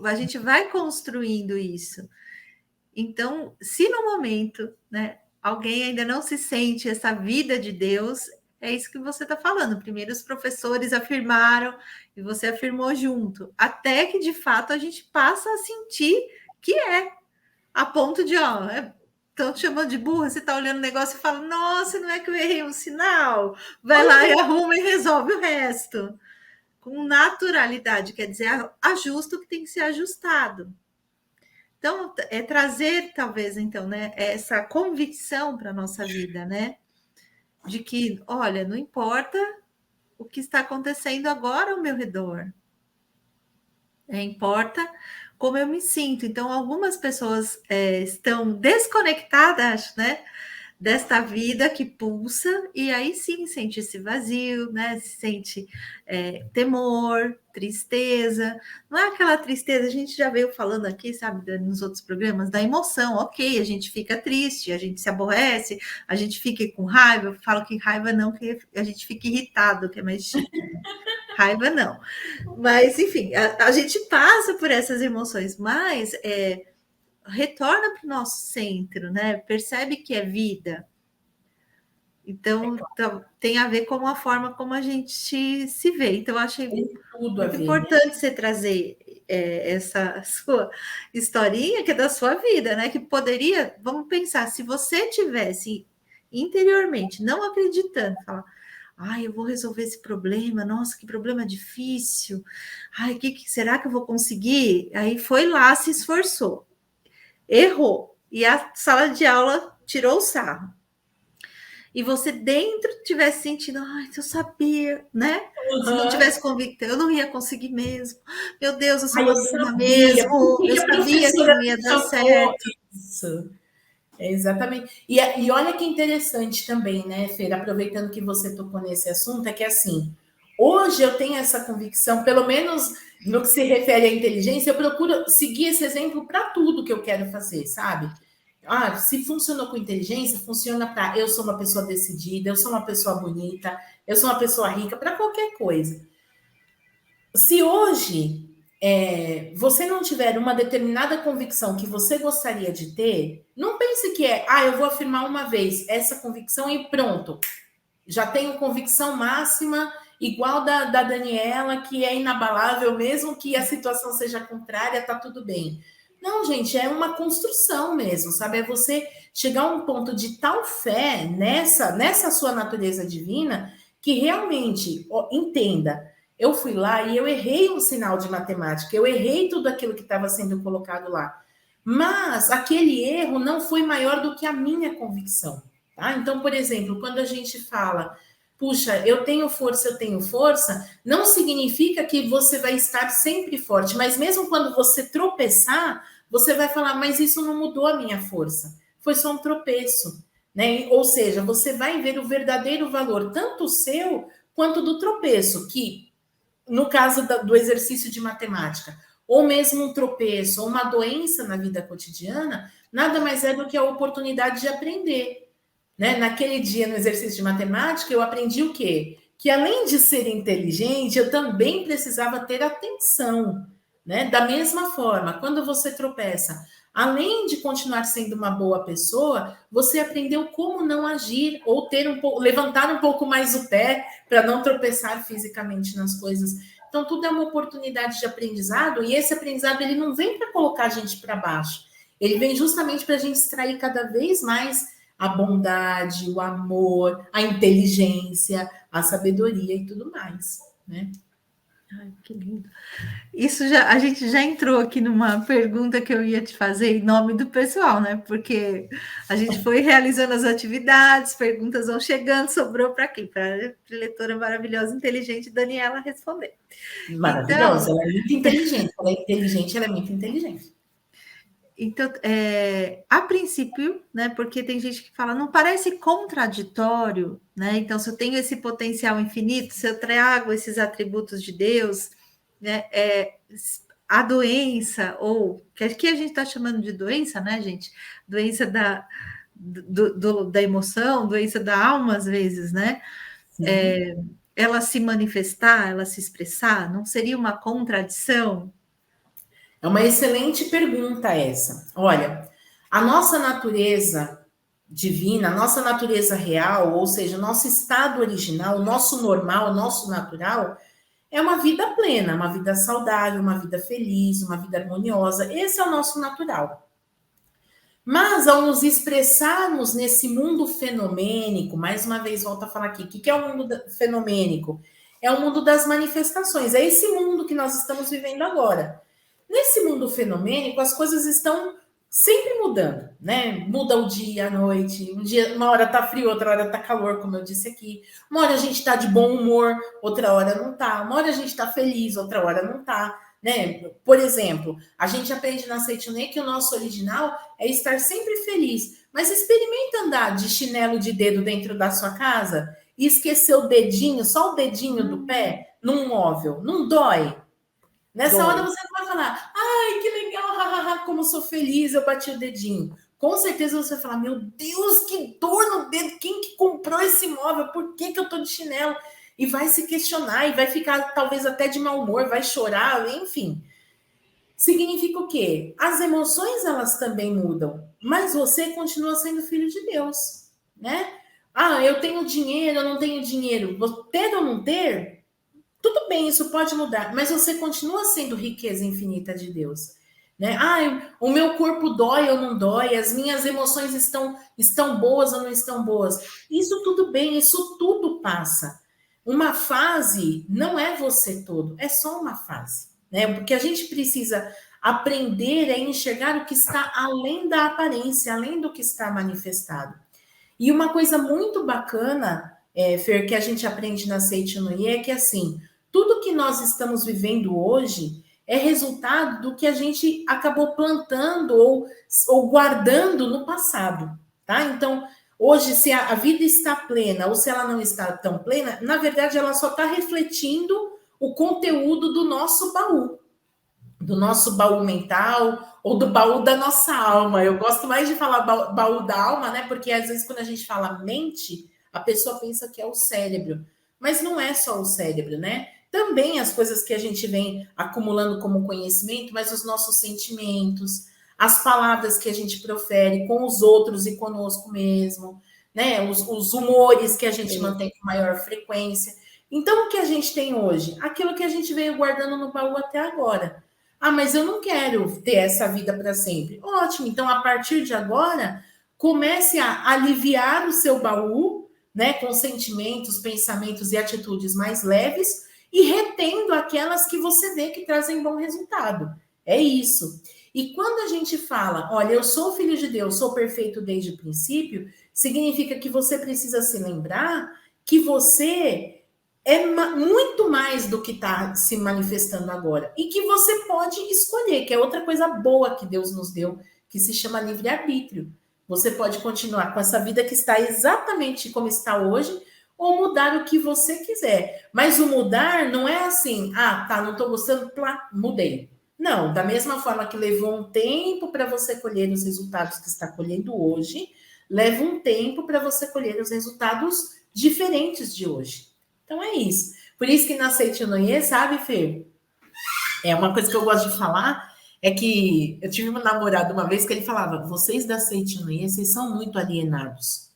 A gente vai construindo isso. Então, se no momento, né, alguém ainda não se sente essa vida de Deus, é isso que você está falando. Primeiro os professores afirmaram e você afirmou junto, até que de fato a gente passa a sentir que é, a ponto de, estão te chamando de burra, você está olhando o negócio e fala, nossa, não é que eu errei um sinal? Vai lá e arruma e resolve o resto. Com naturalidade, quer dizer, ajusta o que tem que ser ajustado. Então, é trazer, talvez, então, né, essa convicção para a nossa vida, né? De que, olha, não importa o que está acontecendo agora ao meu redor. Importa como eu me sinto. Então, algumas pessoas estão desconectadas, né? Desta vida que pulsa, e aí sim sente esse vazio, né? Sente temor, tristeza. Não é aquela tristeza, a gente já veio falando aqui, sabe, nos outros programas, da emoção. Ok, a gente fica triste, a gente se aborrece, a gente fica com raiva. Eu falo que raiva não, que a gente fica irritado, que é mais chique. Raiva não. Mas, enfim, a gente passa por essas emoções, mas retorna para o nosso centro, né? Percebe que é vida. Então, tem a ver com a forma como a gente se vê. Então, eu achei muito importante você trazer essa sua historinha, que é da sua vida, né? Que poderia, vamos pensar, se você tivesse interiormente não acreditando, falar, eu vou resolver esse problema, nossa, que problema difícil, será que eu vou conseguir? Aí foi lá, se esforçou. Errou, e a sala de aula tirou o sarro. E você dentro tivesse sentindo, eu sabia, né? Se não tivesse convicto, eu não ia conseguir mesmo. Meu Deus, eu sou uma burra mesmo. Eu sabia que não ia dar certo. Isso. Exatamente. E olha que interessante também, né, Feira, aproveitando que você tocou nesse assunto, é que assim, hoje eu tenho essa convicção, pelo menos no que se refere à inteligência, eu procuro seguir esse exemplo para tudo que eu quero fazer, sabe? Se funcionou com inteligência, funciona para eu sou uma pessoa decidida, eu sou uma pessoa bonita, eu sou uma pessoa rica, para qualquer coisa. Se hoje você não tiver uma determinada convicção que você gostaria de ter, não pense que eu vou afirmar uma vez essa convicção e pronto. Já tenho convicção máxima, igual da Daniela, que é inabalável, mesmo que a situação seja contrária, tá tudo bem. Não, gente, é uma construção mesmo, sabe? É você chegar a um ponto de tal fé nessa sua natureza divina que realmente, entenda, eu fui lá e eu errei um sinal de matemática, eu errei tudo aquilo que estava sendo colocado lá. Mas aquele erro não foi maior do que a minha convicção. Tá? Então, por exemplo, quando a gente fala, puxa, eu tenho força, não significa que você vai estar sempre forte, mas mesmo quando você tropeçar, você vai falar, mas isso não mudou a minha força, foi só um tropeço, né? Ou seja, você vai ver o verdadeiro valor, tanto seu quanto do tropeço, que no caso do exercício de matemática, ou mesmo um tropeço, ou uma doença na vida cotidiana, nada mais é do que a oportunidade de aprender. Né? Naquele dia, no exercício de matemática, eu aprendi o quê? que além de ser inteligente, eu também precisava ter atenção, né? Da mesma forma, quando você tropeça, além de continuar sendo uma boa pessoa, você aprendeu como não agir ou ter levantar um pouco mais o pé para não tropeçar fisicamente nas coisas. Então, tudo é uma oportunidade de aprendizado, e esse aprendizado ele não vem para colocar a gente para baixo, ele vem justamente para a gente extrair cada vez mais a bondade, o amor, a inteligência, a sabedoria e tudo mais, né? Ai, que lindo. Isso a gente já entrou aqui numa pergunta que eu ia te fazer em nome do pessoal, né? Porque a gente foi realizando as atividades, perguntas vão chegando, sobrou para quem? Para a leitora maravilhosa, inteligente, Daniela responder. Maravilhosa, ela é muito inteligente, ela é inteligente, ela é muito inteligente. Então, a princípio, né? Porque tem gente que fala, não parece contraditório, né? Então, se eu tenho esse potencial infinito, se eu trago esses atributos de Deus, né? A doença, ou que aqui a gente está chamando de doença, né, gente? Doença da emoção, doença da alma, às vezes, né? Ela se manifestar, ela se expressar, não seria uma contradição? É uma excelente pergunta essa. Olha, a nossa natureza divina, a nossa natureza real, ou seja, o nosso estado original, o nosso normal, o nosso natural, é uma vida plena, uma vida saudável, uma vida feliz, uma vida harmoniosa. Esse é o nosso natural. Mas ao nos expressarmos nesse mundo fenomênico, mais uma vez volto a falar aqui, o que é o mundo fenomênico? É o mundo das manifestações, é esse mundo que nós estamos vivendo agora. Nesse mundo fenomênico, as coisas estão sempre mudando, né? Muda o dia, a noite. Uma hora tá frio, outra hora tá calor, como eu disse aqui. Uma hora a gente tá de bom humor, outra hora não tá. Uma hora a gente tá feliz, outra hora não tá, né? Por exemplo, a gente aprende na Seitonê que o nosso original é estar sempre feliz. Mas experimenta andar de chinelo de dedo dentro da sua casa e esquecer o dedinho, só o dedinho do pé, num móvel. Não dói? Nessa hora você vai falar, ai, que legal, como sou feliz, eu bati o dedinho. Com certeza você vai falar, meu Deus, que dor no dedo, quem que comprou esse móvel? Por que eu tô de chinelo? E vai se questionar, e vai ficar talvez até de mau humor, vai chorar, enfim. Significa o quê? As emoções, elas também mudam, mas você continua sendo filho de Deus, né? Ah, eu tenho dinheiro, eu não tenho dinheiro. Ter ou não ter, tudo bem, isso pode mudar, mas você continua sendo riqueza infinita de Deus, né? Ah, o meu corpo dói ou não dói, as minhas emoções estão boas ou não estão boas. Isso tudo bem, isso tudo passa. Uma fase não é você todo, é só uma fase, né? Porque a gente precisa aprender a enxergar o que está além da aparência, além do que está manifestado. E uma coisa muito bacana, Fer, que a gente aprende na Seitonê é que assim, tudo que nós estamos vivendo hoje é resultado do que a gente acabou plantando ou guardando no passado, tá? Então, hoje, se a vida está plena ou se ela não está tão plena, na verdade, ela só está refletindo o conteúdo do nosso baú mental ou do baú da nossa alma. Eu gosto mais de falar baú da alma, né? Porque às vezes quando a gente fala mente, a pessoa pensa que é o cérebro, mas não é só o cérebro, né? Também as coisas que a gente vem acumulando como conhecimento, mas os nossos sentimentos, as palavras que a gente profere com os outros e conosco mesmo, né? Os humores que a gente mantém com maior frequência. Então, o que a gente tem hoje? Aquilo que a gente veio guardando no baú até agora. Ah, mas eu não quero ter essa vida para sempre. Ótimo, então a partir de agora, comece a aliviar o seu baú, né, com sentimentos, pensamentos e atitudes mais leves e retendo aquelas que você vê que trazem bom resultado. É isso. E quando a gente fala, olha, eu sou filho de Deus, sou perfeito desde o princípio, significa que você precisa se lembrar que você é muito mais do que está se manifestando agora. E que você pode escolher, que é outra coisa boa que Deus nos deu, que se chama livre-arbítrio. Você pode continuar com essa vida que está exatamente como está hoje, ou mudar o que você quiser. Mas o mudar não é assim, não estou gostando, mudei. Não, da mesma forma que levou um tempo para você colher os resultados que está colhendo hoje, leva um tempo para você colher os resultados diferentes de hoje. Então é isso. Por isso que na Seite Noie, sabe, Fê? É uma coisa que eu gosto de falar, é que eu tive um namorado uma vez que ele falava, vocês da Seite Noie, vocês são muito alienados.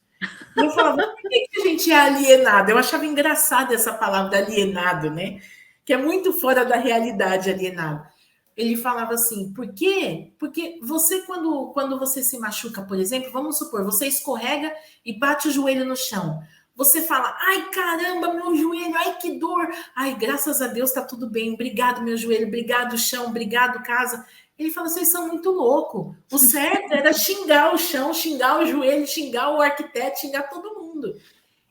E eu falava, por que a gente é alienado? Eu achava engraçada essa palavra alienado, né? Que é muito fora da realidade alienado. Ele falava assim, por quê? Porque você, quando você se machuca, por exemplo, vamos supor, você escorrega e bate o joelho no chão. Você fala, ai, caramba, meu joelho, ai, que dor. Ai, graças a Deus, tá tudo bem. Obrigado, meu joelho, obrigado, chão, obrigado, casa. Ele fala, vocês são muito loucos. O certo era xingar o chão, xingar o joelho, xingar o arquiteto, xingar todo mundo.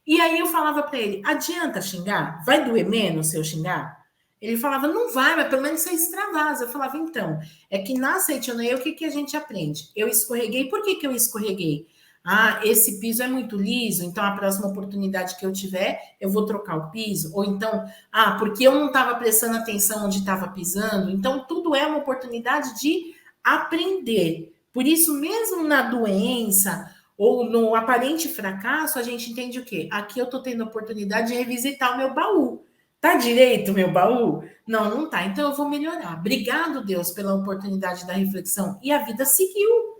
E aí eu falava para ele, adianta xingar? Vai doer menos se eu xingar? Ele falava, não vai, mas pelo menos você extravasa. Eu falava, então, é que na Seite Noie, o que a gente aprende? Eu escorreguei, por que eu escorreguei? Ah, esse piso é muito liso, então a próxima oportunidade que eu tiver, eu vou trocar o piso. Ou então, porque eu não estava prestando atenção onde estava pisando. Então, tudo é uma oportunidade de aprender. Por isso, mesmo na doença ou no aparente fracasso, a gente entende o quê? Aqui eu estou tendo a oportunidade de revisitar o meu baú. Tá direito, meu baú? Não, não tá. Então eu vou melhorar. Obrigado, Deus, pela oportunidade da reflexão. E a vida seguiu.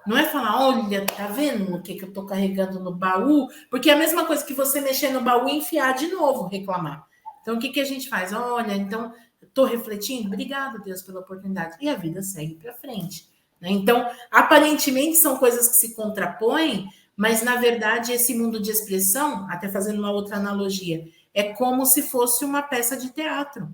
Não é falar, olha, tá vendo o que eu tô carregando no baú? Porque é a mesma coisa que você mexer no baú e enfiar de novo, reclamar. Então, o que a gente faz? Olha, então, tô refletindo? Obrigado, Deus, pela oportunidade. E a vida segue para frente. Né? Então, aparentemente, são coisas que se contrapõem, mas, na verdade, esse mundo de expressão, até fazendo uma outra analogia, é como se fosse uma peça de teatro,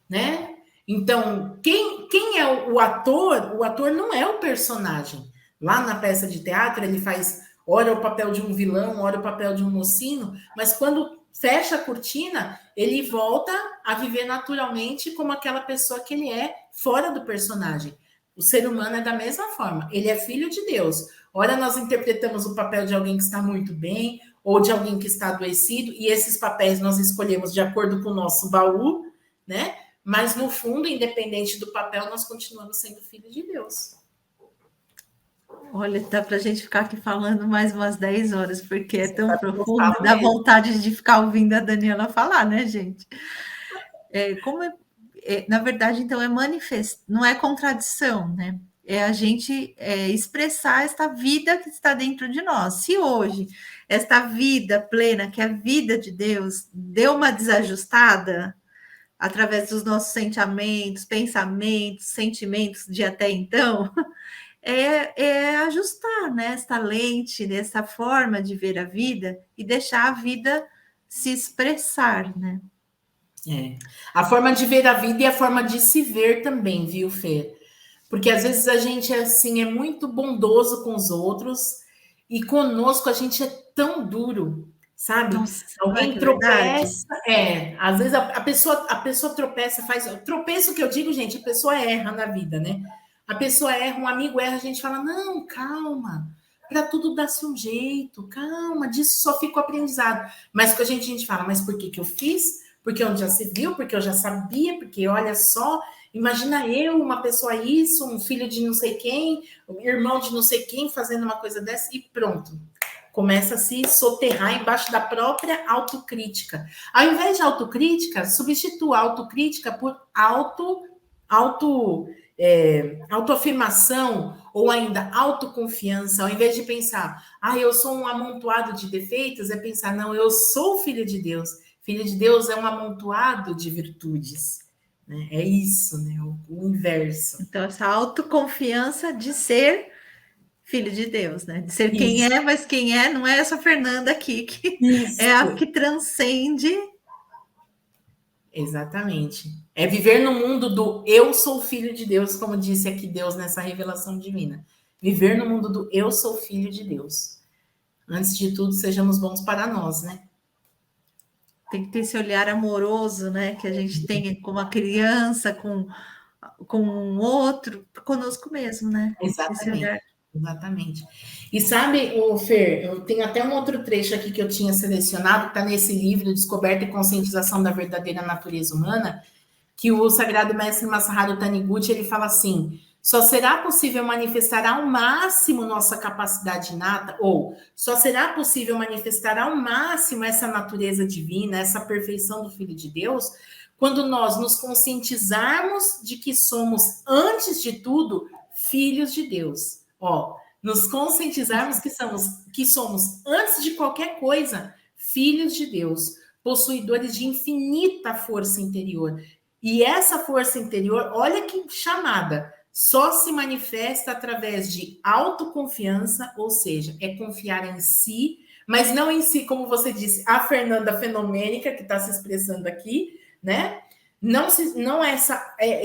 né? Então, quem é o ator? O ator não é o personagem. Lá na peça de teatro, ele faz, ora o papel de um vilão, ora o papel de um mocinho, mas quando fecha a cortina, ele volta a viver naturalmente como aquela pessoa que ele é fora do personagem. O ser humano é da mesma forma, ele é filho de Deus. Ora, nós interpretamos o papel de alguém que está muito bem, ou de alguém que está adoecido, e esses papéis nós escolhemos de acordo com o nosso baú, né? Mas, no fundo, independente do papel, nós continuamos sendo filhos de Deus. Olha, dá para a gente ficar aqui falando mais umas 10 horas, porque é tão profundo, dá vontade de ficar ouvindo a Daniela falar, né, gente? Na verdade, então, é manifestar, não é contradição, né? É a gente expressar esta vida que está dentro de nós. Se hoje esta vida plena, que é a vida de Deus, deu uma desajustada através dos nossos pensamentos, sentimentos de até então, ajustar, né, esta lente, nessa forma de ver a vida e deixar a vida se expressar, né? A forma de ver a vida e a forma de se ver também, viu, Fê? Porque às vezes a gente assim, é muito bondoso com os outros e conosco a gente é tão duro, sabe? Nossa, alguém tropeça, às vezes a pessoa tropeça, faz tropeço que eu digo, gente, a pessoa erra na vida, né? A pessoa erra, um amigo erra, a gente fala, não, calma, para tudo dar-se um jeito, calma, disso só fica o aprendizado. Mas que a gente fala, mas por que eu fiz? Porque onde já se viu, porque eu já sabia, porque olha só, imagina eu, uma pessoa isso, um filho de não sei quem, um irmão de não sei quem fazendo uma coisa dessa e pronto. Começa a se soterrar embaixo da própria autocrítica. Ao invés de autocrítica, substitua a autocrítica por autoafirmação ou ainda autoconfiança. Ao invés de pensar, eu sou um amontoado de defeitos, é pensar, não, eu sou filho de Deus. Filho de Deus é um amontoado de virtudes. Né? É isso, né? O inverso. Então, essa autoconfiança de ser filho de Deus, né? De ser quem é, mas quem é não é essa Fernanda aqui, que é a que transcende. Exatamente. É viver no mundo do eu sou filho de Deus, como disse aqui Deus nessa revelação divina. Viver no mundo do eu sou filho de Deus. Antes de tudo, sejamos bons para nós, né? Tem que ter esse olhar amoroso, né? Que a gente tem com uma criança, com um outro, conosco mesmo, né? Exatamente. Exatamente. E sabe, Fer, eu tenho até um outro trecho aqui que eu tinha selecionado, que está nesse livro, Descoberta e Conscientização da Verdadeira Natureza Humana, que o Sagrado Mestre Masaharu Taniguchi, ele fala assim, Só será possível manifestar ao máximo nossa capacidade inata, ou só será possível manifestar ao máximo essa natureza divina, essa perfeição do Filho de Deus, quando nós nos conscientizarmos de que somos, antes de tudo, filhos de Deus. Nos conscientizarmos que somos, antes de qualquer coisa, filhos de Deus, possuidores de infinita força interior. E essa força interior, olha que chamada, só se manifesta através de autoconfiança, ou seja, é confiar em si, mas não em si, como você disse, a Fernanda fenomênica, que está se expressando aqui, né? Não é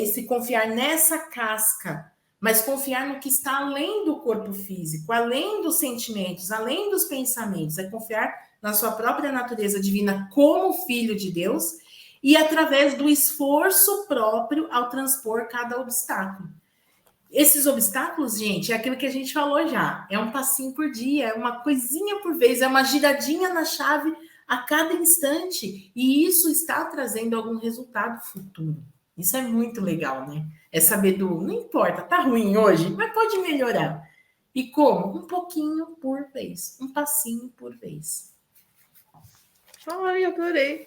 esse confiar nessa casca, mas confiar no que está além do corpo físico, além dos sentimentos, além dos pensamentos, é confiar na sua própria natureza divina como filho de Deus e através do esforço próprio ao transpor cada obstáculo. Esses obstáculos, gente, é aquilo que a gente falou já, é um passinho por dia, é uma coisinha por vez, é uma giradinha na chave a cada instante, e isso está trazendo algum resultado futuro. Isso é muito legal, né? É saber não importa, tá ruim hoje, mas pode melhorar. E como? Um pouquinho por vez, um passinho por vez. Ai, adorei.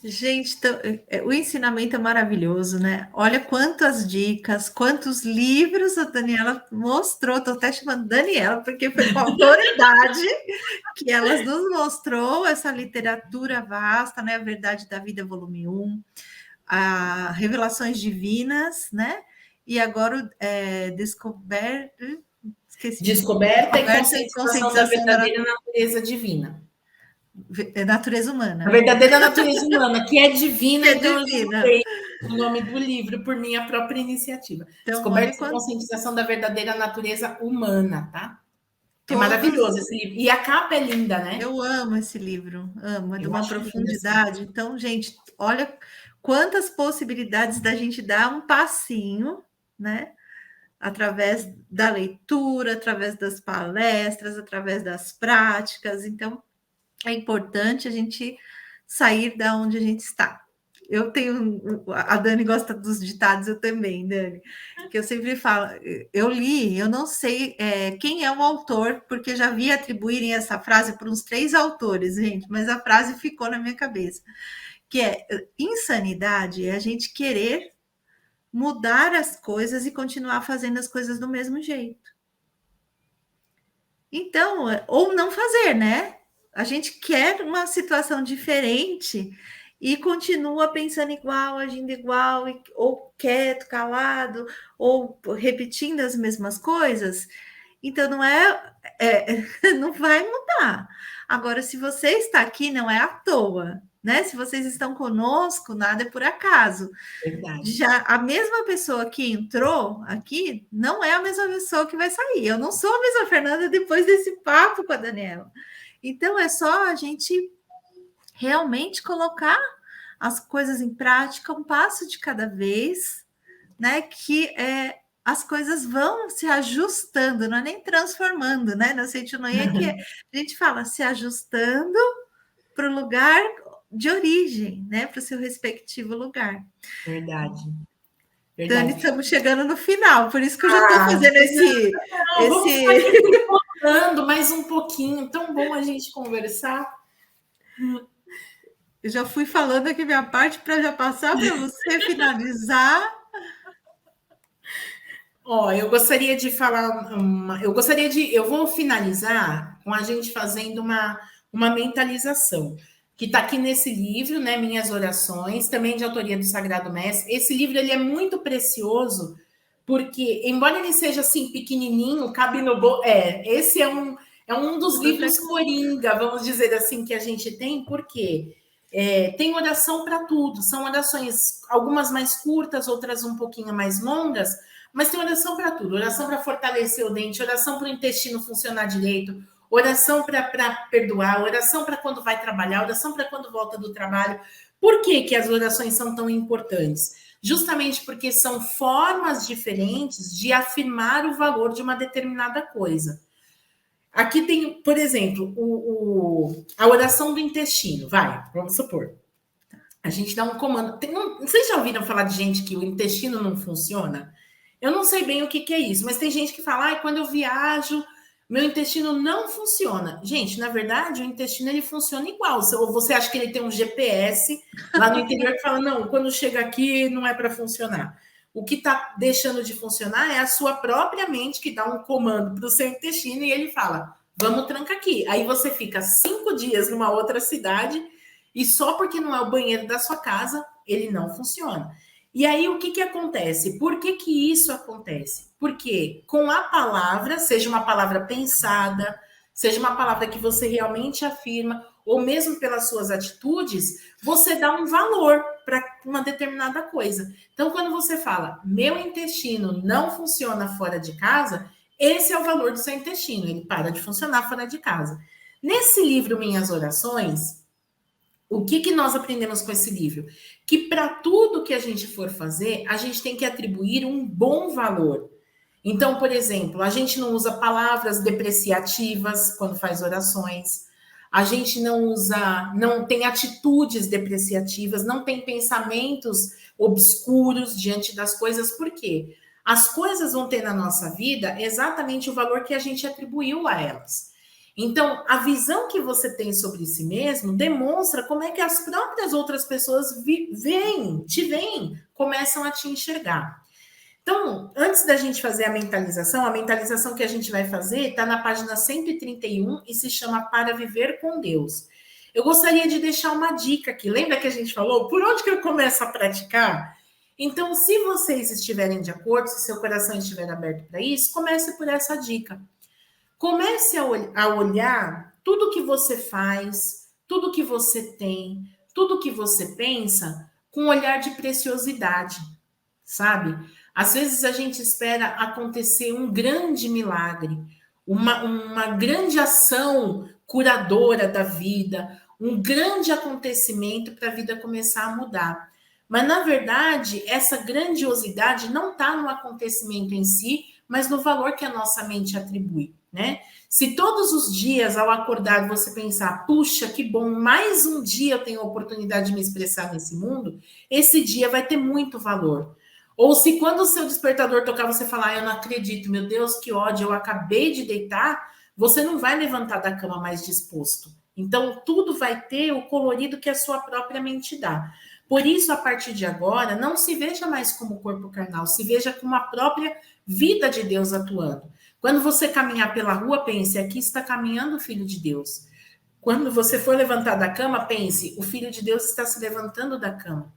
Gente, o ensinamento é maravilhoso, né? Olha quantas dicas, quantos livros a Daniela mostrou. Estou até chamando Daniela, porque foi com a autoridade que ela nos mostrou essa literatura vasta, né? A Verdade da Vida, volume 1, a Revelações Divinas, né? E agora Descoberta e conscientização da verdadeira natureza divina. Natureza humana. A verdadeira natureza humana, que é divina, então divina. Eu sei o nome do livro por minha própria iniciativa. Então, Descoberta e conscientização da verdadeira natureza humana, tá? É maravilhoso esse livro. E a capa é linda, né? Eu amo esse livro, amo, é de uma profundidade. Então, gente, olha quantas possibilidades da gente dar um passinho, né? Através da leitura, através das palestras, através das práticas. Então, é importante a gente sair da onde a gente está. Eu tenho... A Dani gosta dos ditados, eu também, Dani. Que eu sempre falo... Eu li, eu não sei quem é o autor, porque já vi atribuírem essa frase por uns 3 autores, gente, mas a frase ficou na minha cabeça. Que é, insanidade é a gente querer mudar as coisas e continuar fazendo as coisas do mesmo jeito. Então, ou não fazer, né? A gente quer uma situação diferente e continua pensando igual, agindo igual, ou quieto, calado, ou repetindo as mesmas coisas. Então, não vai mudar. Agora, se você está aqui, não é à toa, né? Se vocês estão conosco, nada é por acaso. Verdade. Já a mesma pessoa que entrou aqui não é a mesma pessoa que vai sair. Eu não sou a mesma Fernanda depois desse papo com a Daniela. Então, é só a gente realmente colocar as coisas em prática, um passo de cada vez, né? Que as coisas vão se ajustando, não é nem transformando, né? Na Seitinoye que a gente fala se ajustando para o lugar de origem, né? Para o seu respectivo lugar. Verdade. Dani, estamos chegando no final, por isso que eu já estou fazendo esse... Vamos mais um pouquinho, tão bom a gente conversar. Eu já fui falando aqui minha parte para já passar para você finalizar. Eu gostaria de falar... Eu vou finalizar com a gente fazendo uma mentalização, que está aqui nesse livro, né? Minhas Orações, também de autoria do Sagrado Mestre. Esse livro ele é muito precioso, porque, embora ele seja assim, pequenininho, cabe no bolso. Esse é um dos livros coringa, vamos dizer assim, que a gente tem, porque tem oração para tudo. São orações, algumas mais curtas, outras um pouquinho mais longas, mas tem oração para tudo. Oração para fortalecer o dente, oração para o intestino funcionar direito, oração para perdoar, oração para quando vai trabalhar, oração para quando volta do trabalho. Por que as orações são tão importantes? Justamente porque são formas diferentes de afirmar o valor de uma determinada coisa. Aqui tem, por exemplo, a oração do intestino. Vamos supor. A gente dá um comando. Vocês já ouviram falar de gente que o intestino não funciona? Eu não sei bem o que é isso, mas tem gente que fala, quando eu viajo, meu intestino não funciona. Gente, na verdade, o intestino ele funciona igual. Ou você acha que ele tem um GPS lá no interior que fala, não, quando chega aqui não é para funcionar. O que está deixando de funcionar é a sua própria mente que dá um comando para o seu intestino e ele fala, vamos trancar aqui. Aí você fica 5 dias numa outra cidade e só porque não é o banheiro da sua casa, ele não funciona. E aí, o que acontece? Por que isso acontece? Porque com a palavra, seja uma palavra pensada, seja uma palavra que você realmente afirma, ou mesmo pelas suas atitudes, você dá um valor para uma determinada coisa. Então, quando você fala, meu intestino não funciona fora de casa, esse é o valor do seu intestino, ele para de funcionar fora de casa. Nesse livro, Minhas Orações, o que nós aprendemos com esse livro? Que para tudo que a gente for fazer, a gente tem que atribuir um bom valor. Então, por exemplo, a gente não usa palavras depreciativas quando faz orações, a gente não tem atitudes depreciativas, não tem pensamentos obscuros diante das coisas, por quê? As coisas vão ter na nossa vida exatamente o valor que a gente atribuiu a elas. Então, a visão que você tem sobre si mesmo demonstra como é que as próprias outras pessoas te veem, começam a te enxergar. Então, antes da gente fazer a mentalização que a gente vai fazer está na página 131 e se chama Para Viver com Deus. Eu gostaria de deixar uma dica aqui. Lembra que a gente falou? Por onde que eu começo a praticar? Então, se vocês estiverem de acordo, se seu coração estiver aberto para isso, comece por essa dica. Comece a olhar tudo que você faz, tudo que você tem, tudo que você pensa com um olhar de preciosidade, sabe? Às vezes a gente espera acontecer um grande milagre, uma grande ação curadora da vida, um grande acontecimento para a vida começar a mudar. Mas, na verdade, essa grandiosidade não está no acontecimento em si, mas no valor que a nossa mente atribui, né? Se todos os dias, ao acordar, você pensar, puxa, que bom, mais um dia eu tenho a oportunidade de me expressar nesse mundo, esse dia vai ter muito valor. Ou se quando o seu despertador tocar, você falar, eu não acredito, meu Deus, que ódio, eu acabei de deitar, você não vai levantar da cama mais disposto. Então, tudo vai ter o colorido que a sua própria mente dá. Por isso, a partir de agora, não se veja mais como corpo carnal, se veja como a própria vida de Deus atuando. Quando você caminhar pela rua, pense, aqui está caminhando o Filho de Deus. Quando você for levantar da cama, pense, o Filho de Deus está se levantando da cama.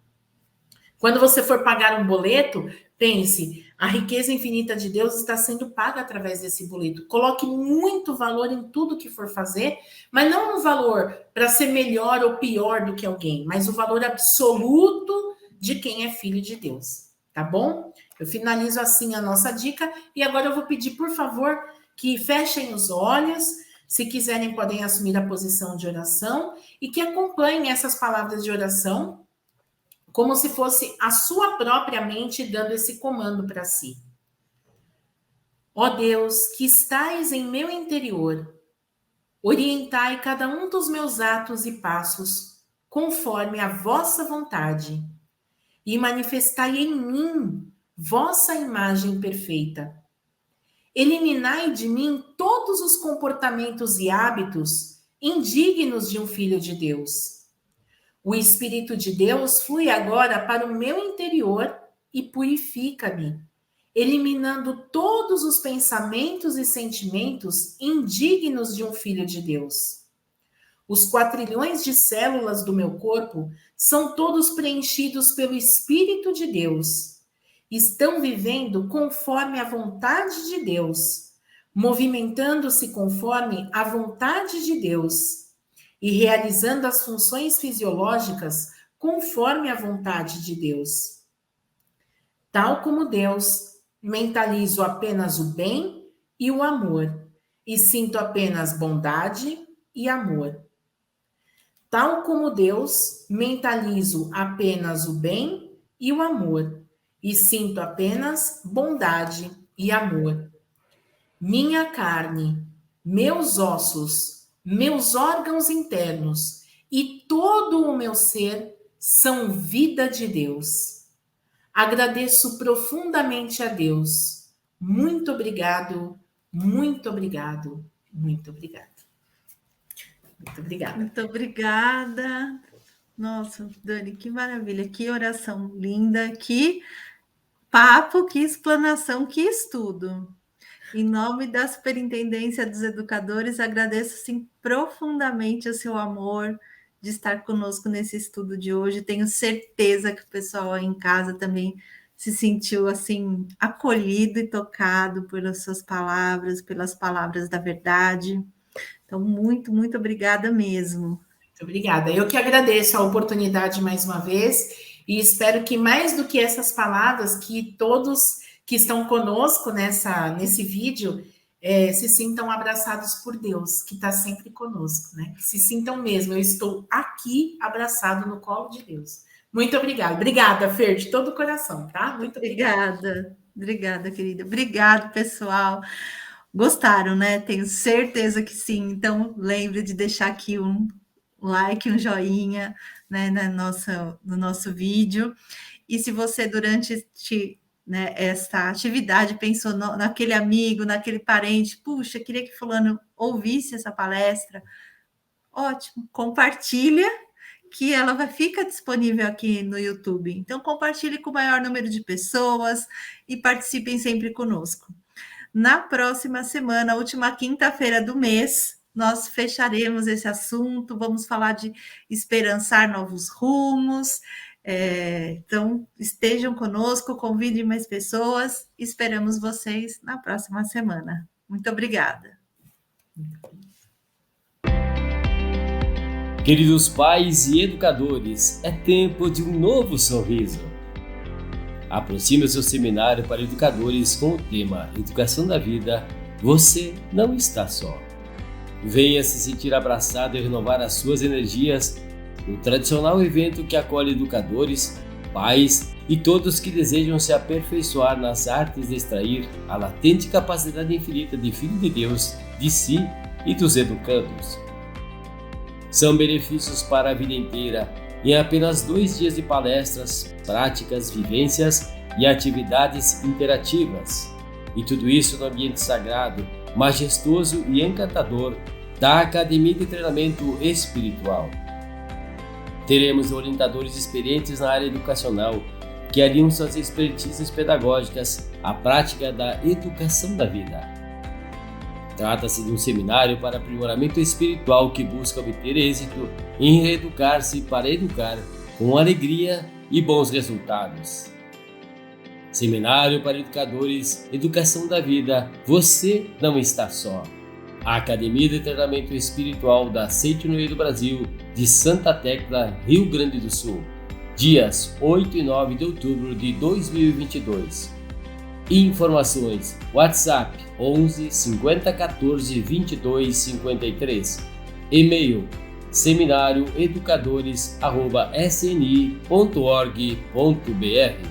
Quando você for pagar um boleto, pense, a riqueza infinita de Deus está sendo paga através desse boleto. Coloque muito valor em tudo que for fazer, mas não um valor para ser melhor ou pior do que alguém, mas o valor absoluto de quem é filho de Deus, tá bom? Eu finalizo assim a nossa dica e agora eu vou pedir, por favor, que fechem os olhos, se quiserem podem assumir a posição de oração e que acompanhem essas palavras de oração como se fosse a sua própria mente dando esse comando para si. Ó Deus, que estais em meu interior, orientai cada um dos meus atos e passos conforme a vossa vontade e manifestai em mim vossa imagem perfeita. Eliminai de mim todos os comportamentos e hábitos indignos de um filho de Deus. O Espírito de Deus flui agora para o meu interior e purifica-me, eliminando todos os pensamentos e sentimentos indignos de um filho de Deus. Os 4 trilhões de células do meu corpo são todos preenchidos pelo Espírito de Deus. Estão vivendo conforme a vontade de Deus, movimentando-se conforme a vontade de Deus e realizando as funções fisiológicas conforme a vontade de Deus. Tal como Deus, mentalizo apenas o bem e o amor, e sinto apenas bondade e amor. Tal como Deus, mentalizo apenas o bem e o amor, e sinto apenas bondade e amor. Minha carne, meus ossos, meus órgãos internos e todo o meu ser são vida de Deus. agradeço profundamente a Deus. Muito obrigado, muito obrigado, muito obrigado. Muito obrigada. Muito obrigada. Nossa, Dani, que maravilha, que oração linda, que papo, que explanação, que estudo. Em nome da Superintendência dos Educadores, agradeço sim, profundamente o seu amor de estar conosco nesse estudo de hoje. Tenho certeza que o pessoal aí em casa também se sentiu assim acolhido e tocado pelas suas palavras, pelas palavras da verdade. Então, muito, muito obrigada mesmo. Muito obrigada. Eu que agradeço a oportunidade mais uma vez e espero que mais do que essas palavras, que todos que estão conosco nesse vídeo se sintam abraçados por Deus, que está sempre conosco, né? Que se sintam mesmo, eu estou aqui abraçado no colo de Deus. Muito obrigada. Obrigada, Fer, de todo o coração, tá? Muito obrigada. Obrigada, querida. Obrigado, pessoal. Gostaram, né? Tenho certeza que sim. Então, lembre de deixar aqui um like, um joinha, né, no nosso vídeo. E se você, durante esta atividade, pensou naquele amigo, naquele parente, puxa, queria que fulano ouvisse essa palestra, ótimo, compartilha, que ela fica disponível aqui no YouTube. Então, compartilhe com o maior número de pessoas e participem sempre conosco. Na próxima semana, última quinta-feira do mês, nós fecharemos esse assunto, vamos falar de esperançar novos rumos. Então, estejam conosco, convidem mais pessoas, esperamos vocês na próxima semana. Muito obrigada. Queridos pais e educadores, é tempo de um novo sorriso. Aproxime o seu seminário para educadores com o tema Educação da Vida, você não está só. Venha se sentir abraçado e renovar as suas energias no tradicional evento que acolhe educadores, pais e todos que desejam se aperfeiçoar nas artes de extrair a latente capacidade infinita de Filho de Deus, de si e dos educandos. São benefícios para a vida inteira em apenas 2 dias de palestras, práticas, vivências e atividades interativas. E tudo isso no ambiente sagrado, majestoso e encantador da Academia de Treinamento Espiritual. Teremos orientadores experientes na área educacional que aliam suas expertises pedagógicas à prática da educação da vida. Trata-se de um seminário para aprimoramento espiritual que busca obter êxito em reeducar-se para educar com alegria e bons resultados. Seminário para Educadores, Educação da Vida, você não está só. A Academia de Treinamento Espiritual da Seite no do Brasil, de Santa Tecla, Rio Grande do Sul, dias 8 e 9 de outubro de 2022. Informações: WhatsApp 11 50 14 22 53. E-mail: seminarioeducadores@sni.org.br.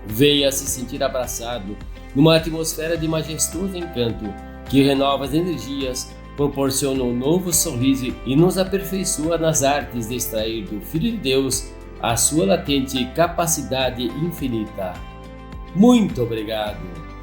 Venha se sentir abraçado numa atmosfera de majestoso encanto que renova as energias, proporciona um novo sorriso e nos aperfeiçoa nas artes de extrair do Filho de Deus a sua latente capacidade infinita. Muito obrigado!